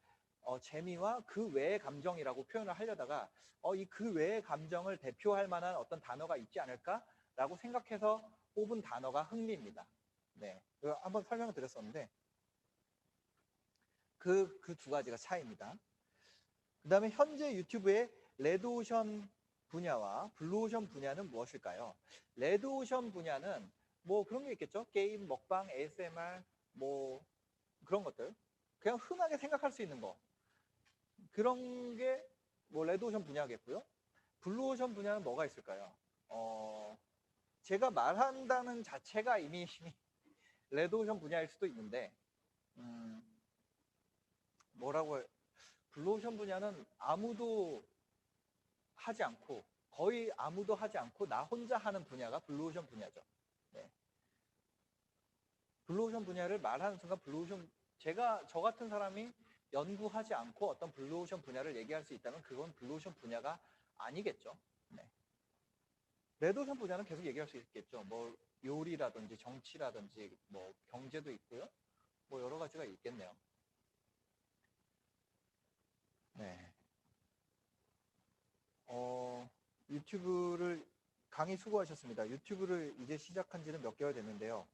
재미와 그 외의 감정이라고 표현을 하려다가 이 그 외의 감정을 대표할 만한 어떤 단어가 있지 않을까라고 생각해서 뽑은 단어가 흥미입니다. 네, 한번 설명을 드렸었는데 그 2가지가 차이입니다. 그 다음에 현재 유튜브의 레드오션 분야와 블루오션 분야는 무엇일까요? 레드오션 분야는 뭐 그런 게 있겠죠. 게임, 먹방, ASMR 뭐 그런 것들. 그냥 흔하게 생각할 수 있는 거. 그런 게 뭐 레드오션 분야겠고요. 블루오션 분야는 뭐가 있을까요? 제가 말한다는 자체가 이미 레드오션 분야일 수도 있는데 뭐라고 블루오션 분야는 아무도 하지 않고 거의 아무도 하지 않고 나 혼자 하는 분야가 블루오션 분야죠. 네. 블루오션 분야를 말하는 순간 저 같은 사람이 연구하지 않고 어떤 블루오션 분야를 얘기할 수 있다면 그건 블루오션 분야가 아니겠죠. 네. 레드오션 분야는 계속 얘기할 수 있겠죠. 뭐 요리라든지 정치라든지 뭐 경제도 있고요. 뭐 여러 가지가 있겠네요. 네. 유튜브를 강의 수고하셨습니다. 유튜브를 이제 시작한 지는 몇 개월 됐는데요.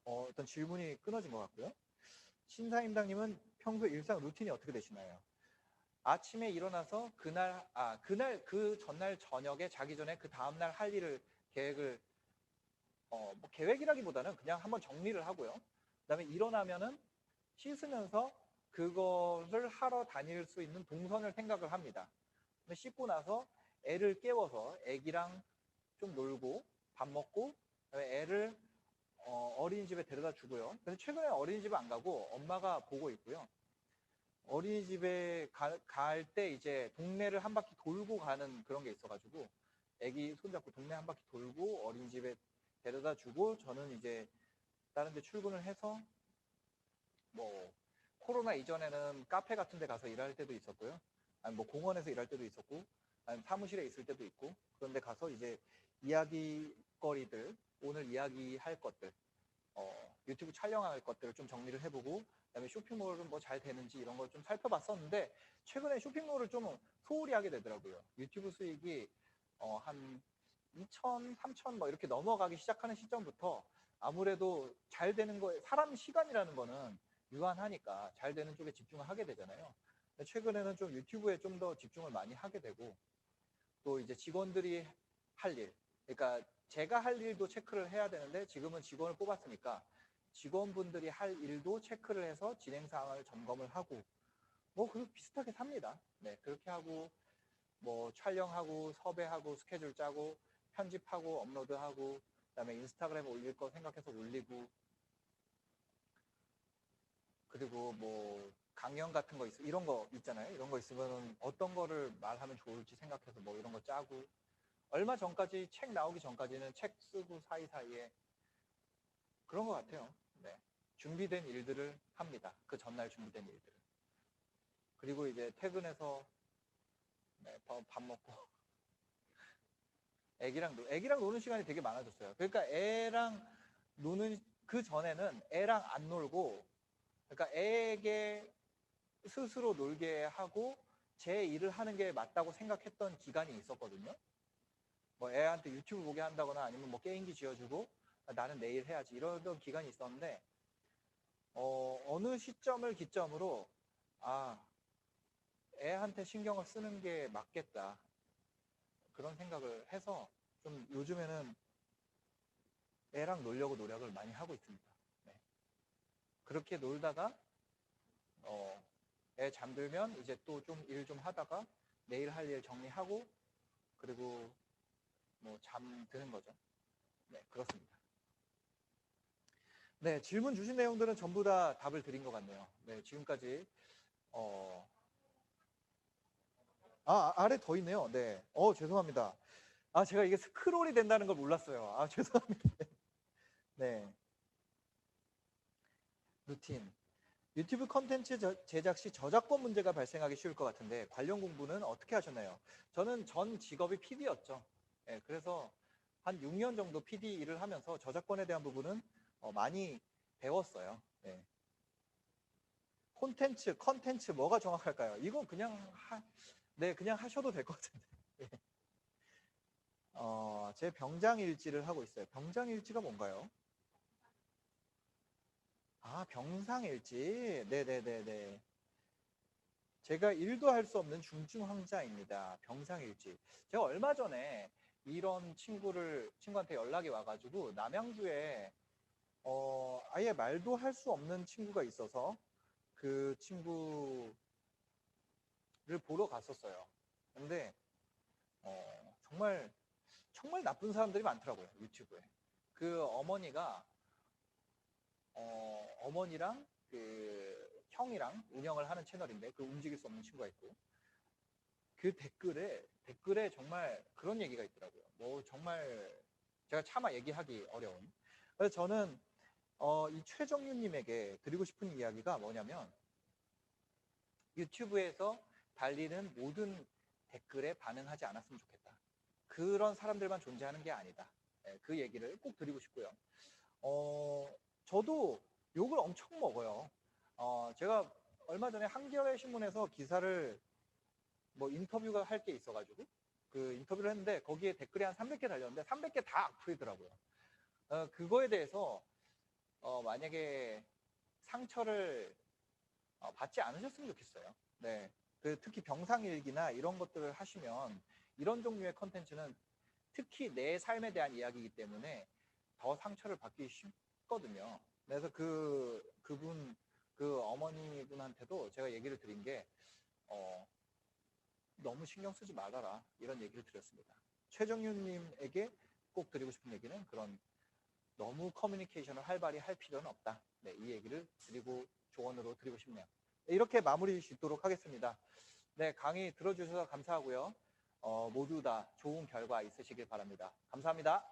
어떤 질문이 끊어진 것 같고요. 신사임당님은 평소 일상 루틴이 어떻게 되시나요? 아침에 일어나서 그 전날 저녁에 자기 전에 그 다음날 할 일을 계획을 뭐 계획이라기보다는 그냥 한번 정리를 하고요. 그다음에 일어나면은 씻으면서 그것을 하러 다닐 수 있는 동선을 생각을 합니다. 근데 씻고 나서 애를 깨워서 애기랑 좀 놀고 밥 먹고 애를 어린이집에 데려다 주고요. 그래서 최근에 어린이집 안 가고 엄마가 보고 있고요. 어린이집에 갈 때 이제 동네를 한 바퀴 돌고 가는 그런 게 있어가지고 애기 손잡고 동네 한 바퀴 돌고 어린이집에 데려다 주고 저는 이제 다른 데 출근을 해서 뭐 코로나 이전에는 카페 같은 데 가서 일할 때도 있었고요. 아니 뭐 공원에서 일할 때도 있었고 아니 사무실에 있을 때도 있고 그런 데 가서 이제 이야기거리들 오늘 이야기할 것들 유튜브 촬영할 것들을 좀 정리를 해보고 그다음에 쇼핑몰은 뭐 잘 되는지 이런 걸 좀 살펴봤었는데 최근에 쇼핑몰을 좀 소홀히 하게 되더라고요. 유튜브 수익이 한 2천, 3천 뭐 이렇게 넘어가기 시작하는 시점부터 아무래도 잘 되는 거에 사람 시간이라는 거는 유한하니까 잘 되는 쪽에 집중을 하게 되잖아요. 최근에는 좀 유튜브에 좀 더 집중을 많이 하게 되고 또 이제 직원들이 할 일, 그러니까 제가 할 일도 체크를 해야 되는데 지금은 직원을 뽑았으니까 직원분들이 할 일도 체크를 해서 진행 상황을 점검을 하고 뭐 그리고 비슷하게 삽니다. 네, 그렇게 하고 뭐 촬영하고 섭외하고 스케줄 짜고 편집하고 업로드하고 그다음에 인스타그램에 올릴 거 생각해서 올리고 그리고 뭐 강연 같은 거 이런 거 있잖아요. 이런 거 있으면 어떤 거를 말하면 좋을지 생각해서 뭐 이런 거 짜고 얼마 전까지 책 나오기 전까지는 책 쓰고 사이사이에 그런 것 같아요. 네. 준비된 일들을 합니다. 그 전날 준비된 일들을. 그리고 이제 퇴근해서 네, 밥 먹고 애기랑 노는 시간이 되게 많아졌어요. 그러니까 애랑 노는 그 전에는 애랑 안 놀고 그러니까 애에게 스스로 놀게 하고 제 일을 하는 게 맞다고 생각했던 기간이 있었거든요. 뭐 애한테 유튜브 보게 한다거나 아니면 뭐 게임기 지어주고 나는 내일 해야지 이러던 기간이 있었는데 어느 시점을 기점으로 애한테 신경을 쓰는 게 맞겠다 그런 생각을 해서 좀 요즘에는 애랑 놀려고 노력을 많이 하고 있습니다. 네. 그렇게 놀다가 애 잠들면 이제 또 좀 일 좀 하다가 내일 할 일 정리하고 그리고 뭐 잠드는 거죠. 네, 그렇습니다. 네, 질문 주신 내용들은 전부 다 답을 드린 것 같네요. 네, 지금까지 아래 더 있네요. 네, 죄송합니다. 제가 이게 스크롤이 된다는 걸 몰랐어요. 죄송합니다. 네, 루틴. 유튜브 컨텐츠 제작 시 저작권 문제가 발생하기 쉬울 것 같은데 관련 공부는 어떻게 하셨나요? 저는 전 직업이 PD였죠. 네, 그래서 한 6년 정도 PD 일을 하면서 저작권에 대한 부분은 많이 배웠어요. 네. 컨텐츠 뭐가 정확할까요? 이건 그냥 그냥 하셔도 될 것 같은데. 네. 제 병장일지를 하고 있어요. 병장일지가 뭔가요? 병상일지. 네네네네. 제가 일도 할 수 없는 중증 환자입니다. 병상일지. 제가 얼마 전에 이런 친구한테 연락이 와가지고 남양주에 아예 말도 할 수 없는 친구가 있어서 그 친구를 보러 갔었어요. 근데 정말 정말 나쁜 사람들이 많더라고요. 유튜브에. 그 어머니가 어머니랑 그 형이랑 운영을 하는 채널인데 그 움직일 수 없는 친구가 있고 그 댓글에 정말 그런 얘기가 있더라고요. 뭐 정말 제가 차마 얘기하기 어려운. 그래서 저는 이 최정윤님에게 드리고 싶은 이야기가 뭐냐면 유튜브에서 달리는 모든 댓글에 반응하지 않았으면 좋겠다. 그런 사람들만 존재하는 게 아니다. 그 얘기를 꼭 드리고 싶고요. 저도 욕을 엄청 먹어요. 제가 얼마 전에 한겨레 신문에서 기사를 뭐 인터뷰가 할 게 있어가지고 그 인터뷰를 했는데 거기에 댓글이 한 300개 달렸는데 300개 다 악플이더라고요. 그거에 대해서 만약에 상처를 받지 않으셨으면 좋겠어요. 네. 특히 병상일기나 이런 것들을 하시면 이런 종류의 컨텐츠는 특히 내 삶에 대한 이야기이기 때문에 더 상처를 받기 쉽거든요. 그래서 그분, 그 어머니분한테도 제가 얘기를 드린 게, 너무 신경 쓰지 말아라. 이런 얘기를 드렸습니다. 최정윤님에게 꼭 드리고 싶은 얘기는 그런 너무 커뮤니케이션을 활발히 할 필요는 없다. 네, 이 얘기를 드리고 조언으로 드리고 싶네요. 네, 이렇게 마무리 짓도록 하겠습니다. 네, 강의 들어주셔서 감사하고요. 모두 다 좋은 결과 있으시길 바랍니다. 감사합니다.